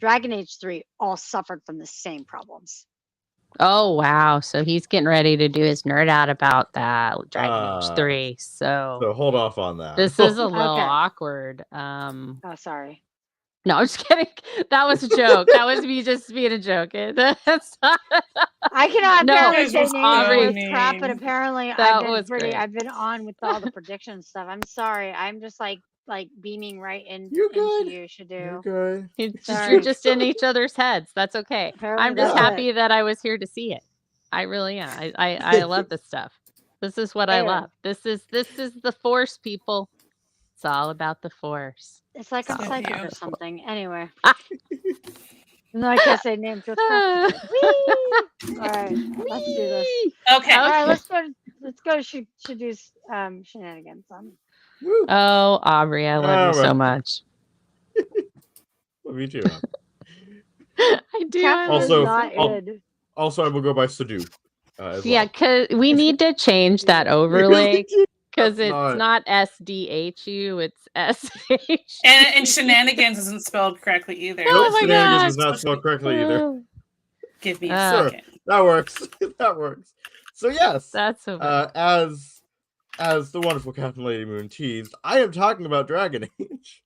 Dragon Age 3 all suffered from the same problems. Oh wow! So he's getting ready to do his nerd out about that Dragon Age 3. So hold off on that. This is a little awkward. Oh, sorry. No, I'm just kidding. That was a joke. That was me just being a joke. That's not... I cannot apparently say names with crap, but apparently I've been on with all the prediction stuff. I'm sorry. I'm just like beaming right into you, SHDU. You're good. You're just in each other's heads. That's okay. Apparently I'm just happy that I was here to see it. I really am. I love this stuff. This is what I love. This is the Force, people. It's all about the Force. It's like a psychic or something. Anyway. No, I can't say names. All right, let's do this. Okay. All right, let's go to SHDU's Shenanigans. Oh, Aubrey, I love you so much. Love you too. I do. Also, I will go by SHDU. Because we need to change that overlay. Because it's not SDHU, it's SH. And Shenanigans isn't spelled correctly either. Oh my Shenanigans is not spelled correctly either. Give me a second. That works. That works. So yes, that's so as the wonderful Captain Lady Moon teased, I am talking about Dragon Age.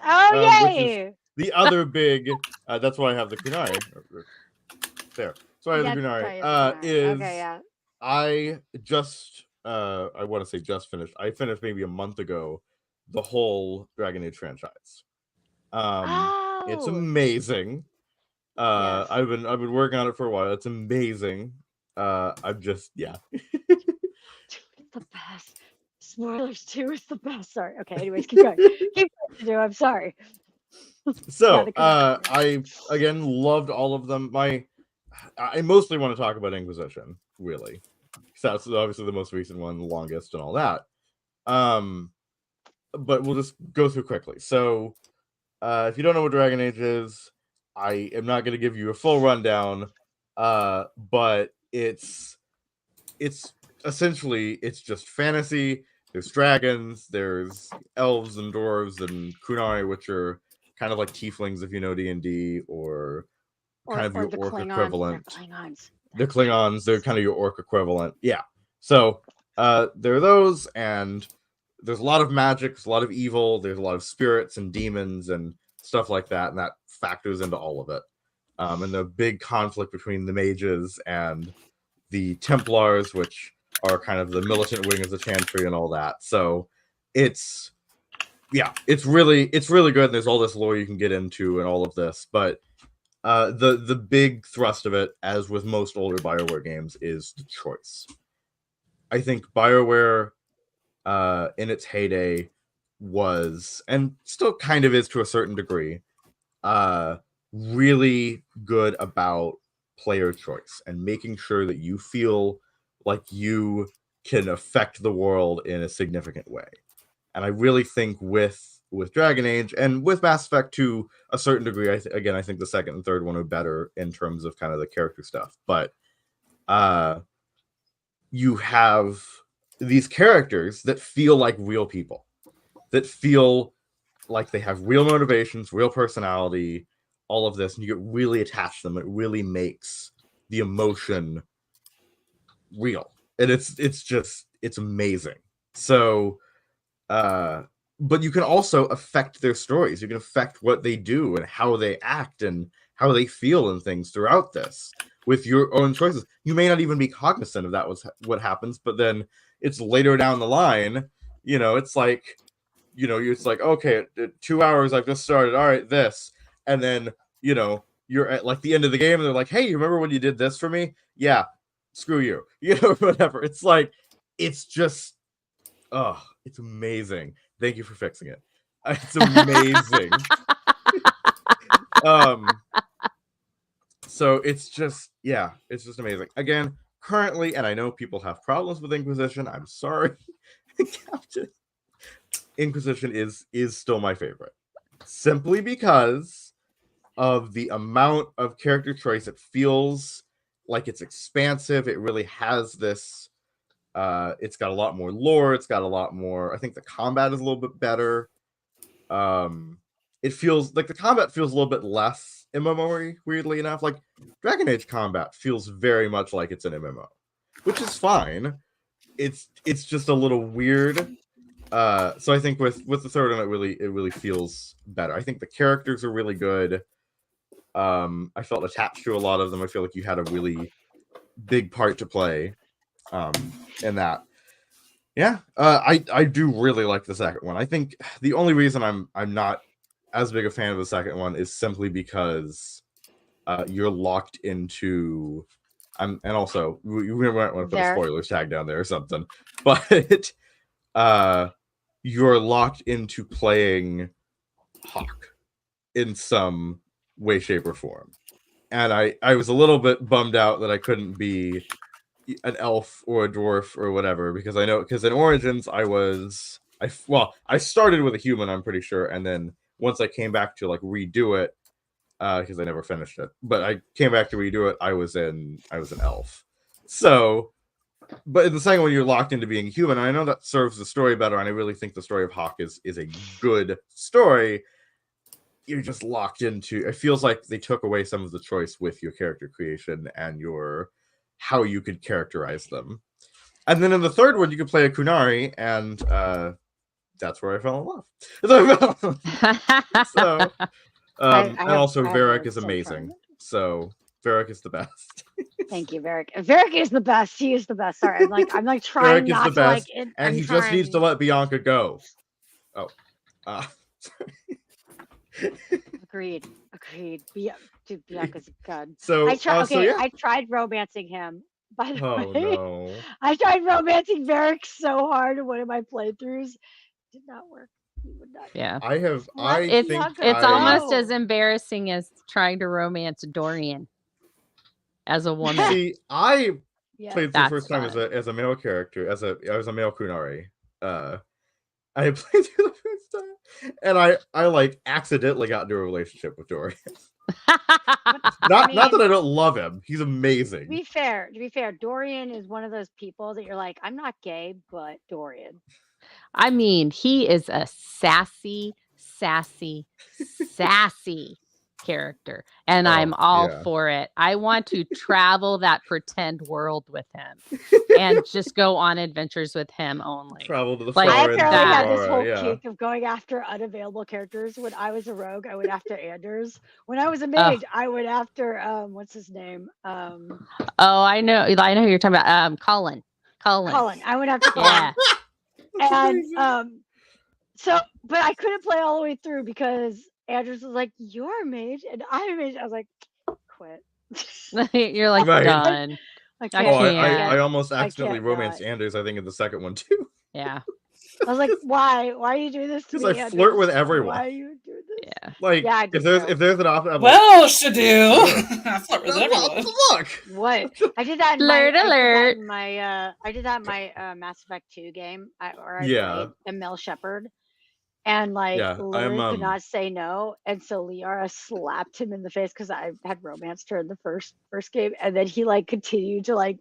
Oh yay! Which is the other big. That's why I have the kunai. There. So I have the kunai. I just. I want to say just finished. I finished maybe a month ago the whole Dragon Age franchise. It's amazing. Yes. I've been working on it for a while. It's amazing. I'm just Two is the best. Spoilers, 2 is the best. Sorry. Okay, anyways, keep going. Keep going, I'm sorry. So the connection. I again loved all of them. I mostly want to talk about Inquisition, really. So that's obviously the most recent one, the longest and all that. But we'll just go through quickly. So if you don't know what Dragon Age is, I am not going to give you a full rundown. But it's essentially it's just fantasy. There's dragons, there's elves and dwarves and kunai, which are kind of like tieflings if you know D&D, or kind of your the orc Klingons. equivalent. They're Klingons. The Klingons, they're kind of your orc equivalent. Yeah. So there are those, and there's a lot of magic, there's a lot of evil, there's a lot of spirits and demons and stuff like that, and that factors into all of it. And the big conflict between the mages and the Templars, which are kind of the militant wing of the Chantry and all that. So it's really good. And there's all this lore you can get into and all of this, but the big thrust of it, as with most older BioWare games, is the choice. I think BioWare in its heyday was, and still kind of is to a certain degree, really good about player choice and making sure that you feel like you can affect the world in a significant way. And I really think with Dragon Age and with Mass Effect to a certain degree, I think the second and third one are better in terms of kind of the character stuff. But you have these characters that feel like real people, that feel like they have real motivations, real personality, all of this, and you get really attached to them. It really makes the emotion real, and it's amazing. So but you can also affect their stories. You can affect what they do and how they act and how they feel and things throughout this with your own choices. You may not even be cognizant of that was what happens, but then it's later down the line, it's like, it's like, okay, 2 hours I've just started, all right, this, and then you're at like the end of the game and they're like, hey, you remember when you did this for me? Yeah, screw you. Whatever. It's like, it's just, oh, it's amazing. Thank you for fixing it. It's amazing. So it's just amazing. Again, currently, and I know people have problems with Inquisition. I'm sorry. Captain. Inquisition is still my favorite. Simply because of the amount of character choice. It feels like it's expansive. It really has this it's got a lot more lore. It's got a lot more. I think the combat is a little bit better. It feels like the combat feels a little bit less MMO-y, weirdly enough. Like Dragon Age combat feels very much like it's an MMO, which is fine. It's just a little weird. So I think with the third one, it really feels better. I think the characters are really good. I felt attached to a lot of them. I feel like you had a really big part to play in that. Yeah, I do really like the second one. I think the only reason I'm not as big a fan of the second one is simply because you're locked into. And also we might want to put a spoilers tag down there or something, but you're locked into playing Hawk in some way, shape, or form. And I was a little bit bummed out that I couldn't be an elf or a dwarf or whatever, because in Origins I started with a human, I'm pretty sure, and then once I came back to like redo it, because I never finished it, but I came back to redo it, I was an elf. So, but in the second one, you're locked into being human. And I know that serves the story better, and I really think the story of Hawk is a good story. You're just locked into. It feels like they took away some of the choice with your character creation and how you could characterize them. And then in the third one, you could play a Kunari, and that's where I fell in love. So, and also Varric is amazing. So Varric is the best. Thank you, Varric. Varric is the best. He is the best. Sorry, I'm like trying Varric not is the best, to and he just needs to let Bianca go. Oh, Agreed. Yeah, because God. So I tried. so Okay, yeah. I tried romancing him. By the Oh way, no. I tried romancing Varric so hard in one of my playthroughs. Did not work. He would not. Yeah. I It's think it's almost as No. embarrassing as trying to romance Dorian as a woman. See, I Yeah. played through the That's first time fun. as a male character, I was a male Kunari. I played through the first time, and I like accidentally got into a relationship with Dorian. Not that I don't love him. He's amazing. To be fair, Dorian is one of those people that you're like, I'm not gay, but Dorian. I mean, he is a sassy character, and I'm all for it. I want to travel that pretend world with him and just go on adventures with him only. Travel to the Like, I far end of apparently had this Aurora, whole yeah. kick of going after unavailable characters. When I was a rogue, I went after Anders. When I was a mage, I went after what's his name? Oh, I know who you're talking about. Colin. I went after Colin. Yeah. And so, but I couldn't play all the way through because Anders was like, "You're a mage and I'm a mage." I was like, "Quit." You're like, Right. done. I I can't. can't. I almost I accidentally can't romanced not. Anders, I think, in the second one too. Yeah. I was like, "Why? Why are you doing this to me?" Because I flirt with everyone. Why are you doing this? Yeah. Like, Yeah, I did if there's an option, I'm Well, SHDU. Ugh. I flirt with like, everyone. look. What? I did that in Flirt alert. I did that in my Mass Effect 2 game. I Yeah. played a male shepherd and like Yeah, literally I'm, could not say no. And so Liara slapped him in the face because I had romanced her in the first game, and then he like continued to like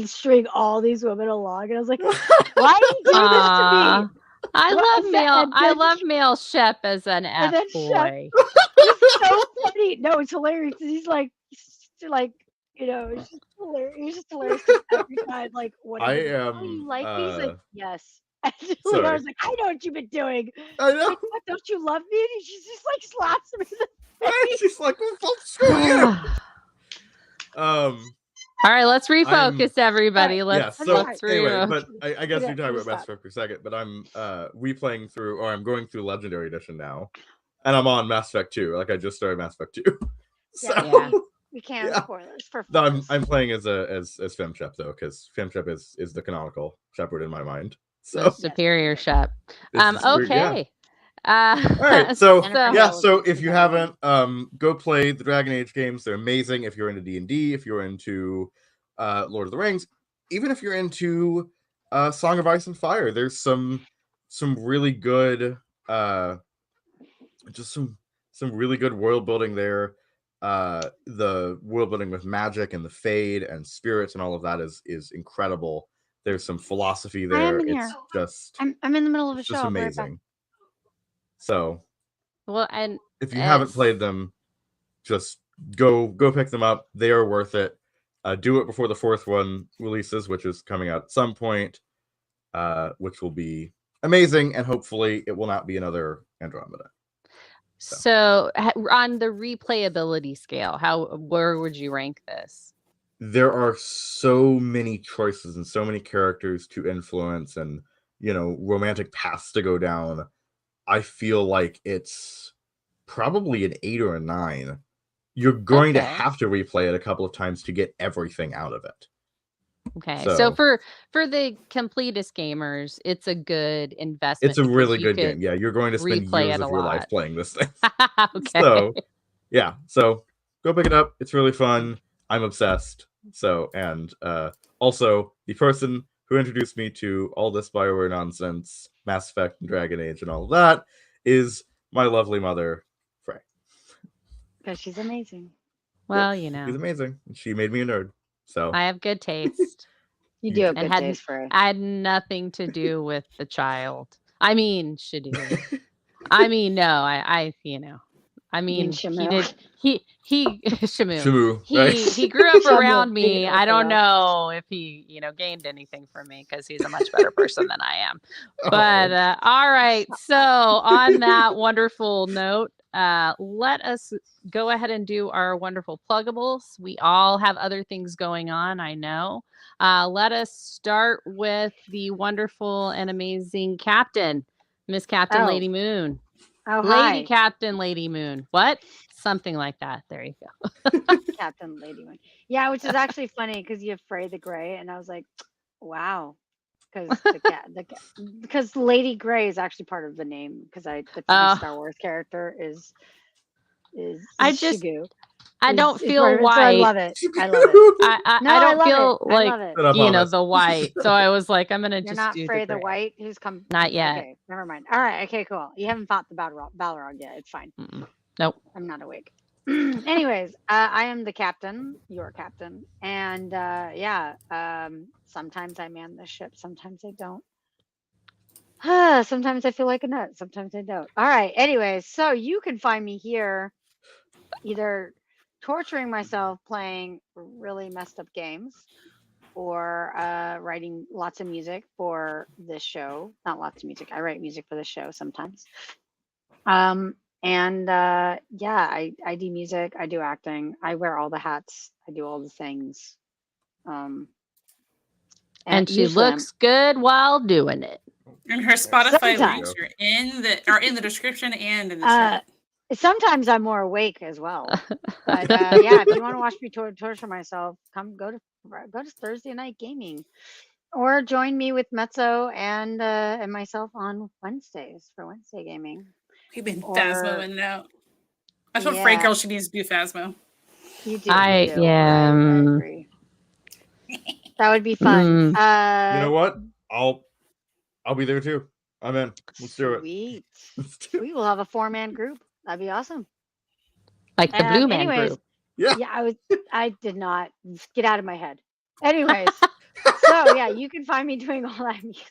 string all these women along, and I was like, "Why are you doing this to me?" I love male Shep as an F then boy. He's so funny. No, it's hilarious. He's like, you know, it's just hilarious. He's just hilarious 'cause every time, like, whatever. I Oh, am. you like me? He's like, yes. And I Sorry. was like, I know what you've been doing. I know. Like, what, don't you love me? And she's just like slaps him in the face. She's like, well, screw you. All right, let's refocus, everybody. Yeah. Let's So let's anyway, refocus. but I guess Okay, you're talking we'll about Mass stop. Effect for a second. But I'm replaying through, or I'm going through Legendary Edition now, and I'm on Mass Effect 2. Like I just started Mass Effect 2. So Yeah. We can't Yeah. spoilers for no, Force. I'm playing as Femshep though, because Femshep is the canonical shepherd in my mind. The So superior Shep. it's just weird, yeah. Okay. All right, so Jennifer yeah, Hale so is if you the haven't, go play the Dragon Age games. They're amazing. If you're into D&D, if you're into Lord of the Rings, even if you're into Song of Ice and Fire, there's some really good, just some really good world building there. The world building with magic and the Fade and spirits and all of that is incredible. There's some philosophy there. I am in It's here. just I'm in the middle of a it's show. just I'll be right back. amazing. So Well, and if you haven't played them, just go pick them up. They are worth it. Do it before the fourth one releases, which is coming out at some point, which will be amazing, and hopefully it will not be another Andromeda. So on the replayability scale, where would you rank this? There are so many choices and so many characters to influence, and romantic paths to go down. I feel like it's probably an 8 or a 9. You're going to have to replay it a couple of times to get everything out of it. Okay, so for the completist gamers, it's a good investment. It's a really good game. Yeah, you're going to spend years of your life playing this thing. Okay. So, yeah. So go pick it up. It's really fun. I'm obsessed. So, and also the person who introduced me to all this BioWare nonsense, Mass Effect and Dragon Age and all of that, is my lovely mother, Fray. Because she's amazing. Well, she's amazing. She made me a nerd. So I have good taste. You do have good taste, Fray. I had nothing to do with the child. I mean, SHDU. I mean, no, I I mean, Shamu. he Shamu. Shamu, right? He grew up Shamu, around me. being I don't Oprah. know if he, gained anything from me because he's a much better person than I am. But all right. So on that wonderful note, let us go ahead and do our wonderful pluggables. We all have other things going on, I know. Let us start with the wonderful and amazing Captain, Miss Captain Lady Moon. Oh, Lady hi, Captain, Lady Moon. What? Something like that. There you go. Captain Lady Moon. Yeah, which is actually funny because you have Fray the Gray, and I was like, wow, because because Lady Gray is actually part of the name because that's my Star Wars character is I just Shigu. I don't Is part feel of it, so I white. love it. I love it. I don't love feel it. like I love it. Shut up, Thomas. the white. So I was like, I'm gonna You're just not do Fray the the gray. White who's come. Not yet. Okay, never mind. All right. Okay, cool. You haven't fought the Balrog yet. It's fine. Nope. I'm not awake. Anyways, I am the captain, your captain, and sometimes I man the ship, sometimes I don't. Sometimes I feel like a nut, sometimes I don't. All right. Anyways, so you can find me here, either torturing myself playing really messed up games, or writing lots of music for this show. Not lots of music. I write music for the show sometimes. I do music, I do acting, I wear all the hats, I do all the things. And she usually looks good while doing it. And her Spotify Sometimes. links are in the description and in the chat. Sometimes I'm more awake as well. But if you want to watch me torture myself, go to Thursday Night Gaming, or join me with Mezzo and myself on Wednesdays for Wednesday Gaming. We've been Or- Phasmoing now. That's what Fray Girl, she needs to do Phasmo. You do. I you do. I agree. That would be fun. You know what? I'll be there too. I'm in. Let's do it. Sweet. Let's do it. We will have a 4-man group. That'd be awesome. Like the Blue Man anyways, group. Yeah. I did not get out of my head. Anyways, so yeah, you can find me doing all that music.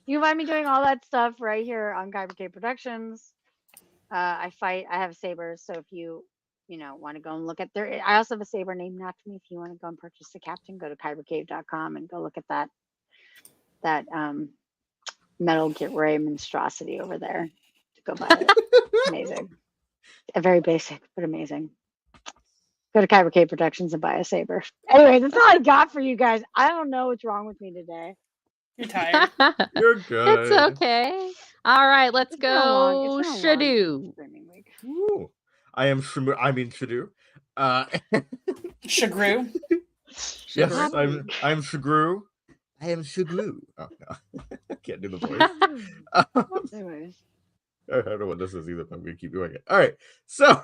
You can find me doing all that stuff right here on Kyber K Productions. I have sabers, so if you want to go and look at I also have a saber named after me. If you want to go and purchase the captain, go to kybercave.com and go look at that metal get ray monstrosity over there to go buy it. Amazing. Very basic, but amazing. Go to Kyber K Productions and buy a saber. Anyway, that's all I got for you guys. I don't know what's wrong with me today. You're tired. You're good. It's okay. All right, let's It's been a long SHDU. streaming week. Ooh. I am Shadu. Shagru. Yes, Shagru. I'm Shagru. I am Shagru. Oh no. I can't do the voice. Anyways. I don't know what this is either, but I'm gonna keep doing it. All right. So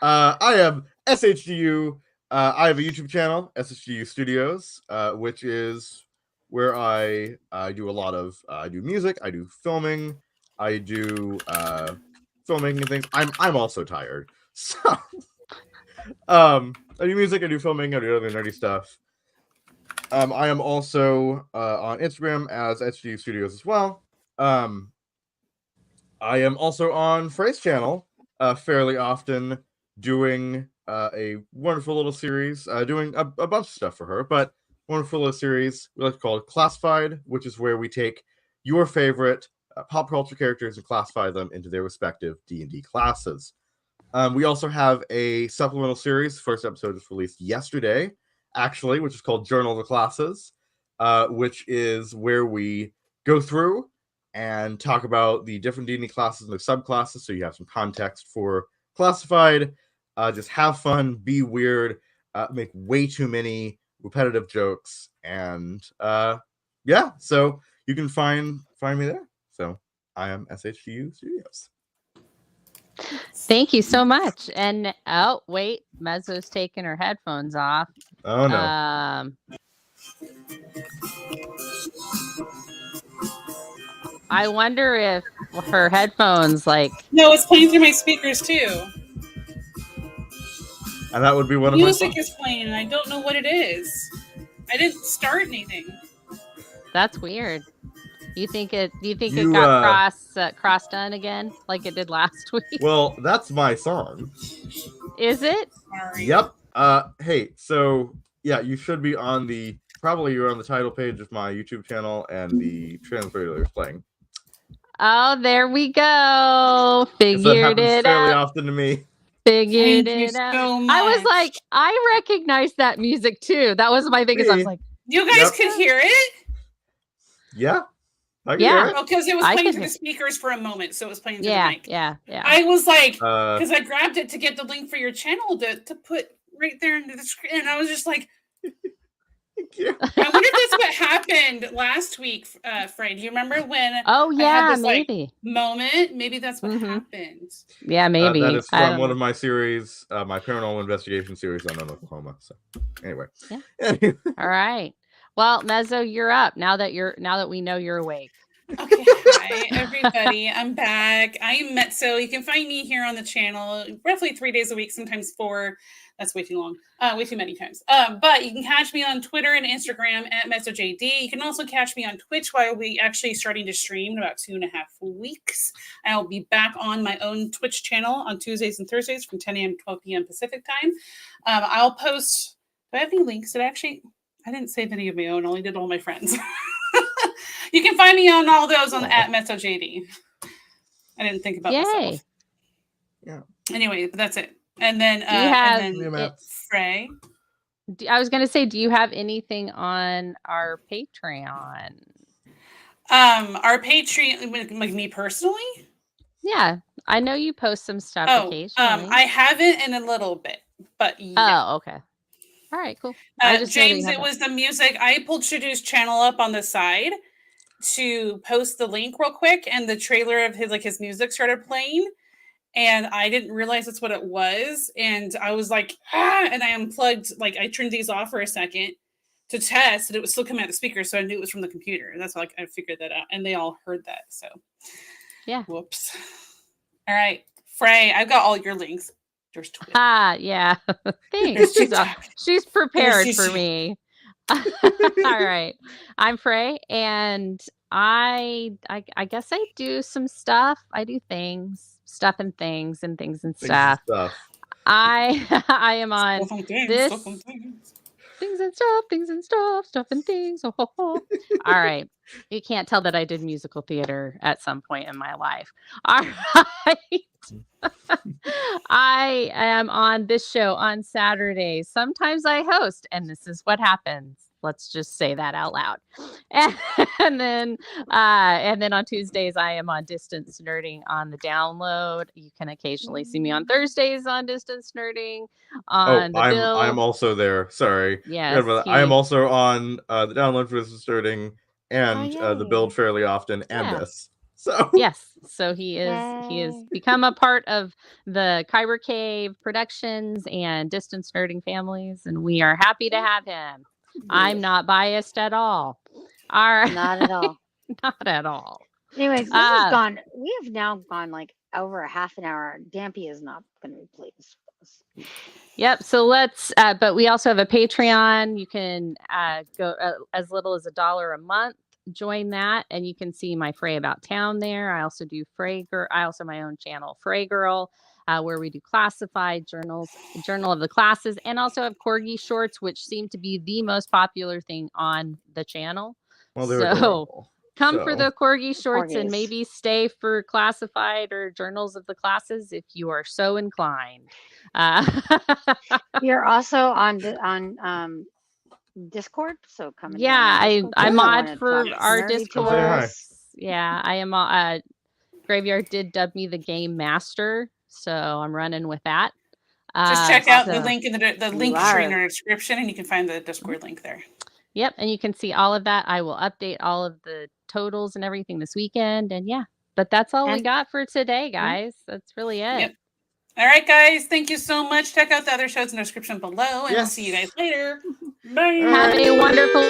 I am SHDU. I have a YouTube channel, SHDU Studios, which is where I do a lot of I do music, I do filming, I do filmmaking and things. I'm also tired. So I do music, I do filming, I do other nerdy stuff. I am also on Instagram as SHDU Studios as well. I am also on Fray's channel fairly often, doing a wonderful little series, doing a bunch of stuff for her, but wonderful little series we like to call it Classified, which is where we take your favorite pop culture characters and classify them into their respective D&D classes. We also have a supplemental series. First episode was released yesterday, actually, which is called Journal of the Classes, which is where we go through and talk about the different D&D classes and their subclasses, so you have some context for Classified. Just have fun, be weird, make way too many repetitive jokes, and so you can find me there. So I am SHDU Studios. Thank you so much. And oh wait, Mezzo's taking her headphones off. Oh no. I wonder if her headphones No, it's playing through my speakers too. And that would be one of Music is playing, and I don't know what it is. I didn't start anything. That's weird. You think it got cross done again like it did last week? Well, that's my song. Is it? Sorry. Yep. Hey, so yeah, you should be you're on the title page of my YouTube channel, and the translator is playing. Oh, there we go. Figured it fairly out. often to me. Figured Thank you it out. so I was much. like, I recognize that music too. That was my biggest. I was like, You guys Yep. could hear it? Yeah. I can Yeah. hear it. Oh, because it was I playing could through the hear- speakers for a moment, so it was playing through the Yeah, mic. yeah. I was like, Uh, because I grabbed it to get the link for your channel to put right there into the screen, and I was just like, thank you. I wonder if that's what happened last week, Fray. Do you remember when Oh I had yeah, this like maybe. moment? Maybe that's what Mhm. happened. Yeah, maybe. That is I from don't one know. of my series, my paranormal investigation series on Oklahoma. So, anyway. Yeah. All right. Well, Mezzo, you're up now that we know you're awake. Okay, hi everybody. I'm back. I'm Metso. You can find me here on the channel roughly 3 days a week, sometimes 4. That's way too long, way too many times. But you can catch me on Twitter and Instagram at MetsoJD. You can also catch me on Twitch, where I'll be actually starting to stream in about 2.5 weeks. I'll be back on my own Twitch channel on Tuesdays and Thursdays from 10 a.m. to 12 p.m. Pacific time. I'll post. Do I have any links? I didn't save any of my own. I only did all my friends. You can find me on all those on at MetsoJD. I didn't think about Yay. myself. Yeah. Anyway, but that's it. And then Do you have Fray. I was gonna say, do you have anything on our Patreon? Our Patreon, like me personally. Yeah, I know you post some stuff occasionally. I haven't in a little bit, but yeah. Oh, okay. All right, cool. I just know that James, you have it that. was the music. I pulled Shadu's channel up on the side to post the link real quick, and the trailer of his music started playing, and I didn't realize that's what it was, and I was like, and I unplugged, like I turned these off for a second to test, and it was still coming out the speaker, so I knew it was from the computer, and that's like I figured that out, and they all heard that, so yeah. Whoops. All right, Fray, I've got all your links. There's Twitter. Yeah. Thanks. She's prepared for me. All right. I'm Fray, and I guess I do some stuff. I do stuff and things and stuff. I am on this things and things. Oh, All right. You can't tell that I did musical theater at some point in my life. All right. I am on this show on Saturdays. Sometimes I host, and this is what happens. Let's just say that out loud. And then on Tuesdays, I am on Distance Nerding on the download. You can occasionally see me on Thursdays on Distance Nerding. I'm also there. Sorry. Yes, I am also on the download for Distance Nerding and the build fairly often, and this. So yes, so he is become a part of the Kyber Cave Productions and Distance Nerding families, and we are happy to have him. I'm not biased at all. All right. Not at all. Not at all. Anyways, we have now gone like over a half an hour. Dampy is not going to be pleased with us. Yep. So let's, but we also have a Patreon. You can go as little as $1 a month. Join that, and you can see my Fray About Town there. I also do Fray Girl. I also have my own channel, Fray Girl, where we do classified journal of the classes, and also have corgi shorts, which seem to be the most popular thing on the channel. Well, so come for the corgi shorts and maybe stay for classified or journals of the classes if you are so inclined. You're also on Discord, so come. Yeah, I mod for our Discord. Yeah, I am. Graveyard did dub me the game master, so I'm running with that. Just check out the link in the link tree in the description, and you can find the Discord link there. Yep, and you can see all of that. I will update all of the totals and everything this weekend, and yeah. But that's all we got for today, guys. That's really it. Yep. All right, guys. Thank you so much. Check out the other shows in the description below, and we'll see you guys later. Bye. Have a wonderful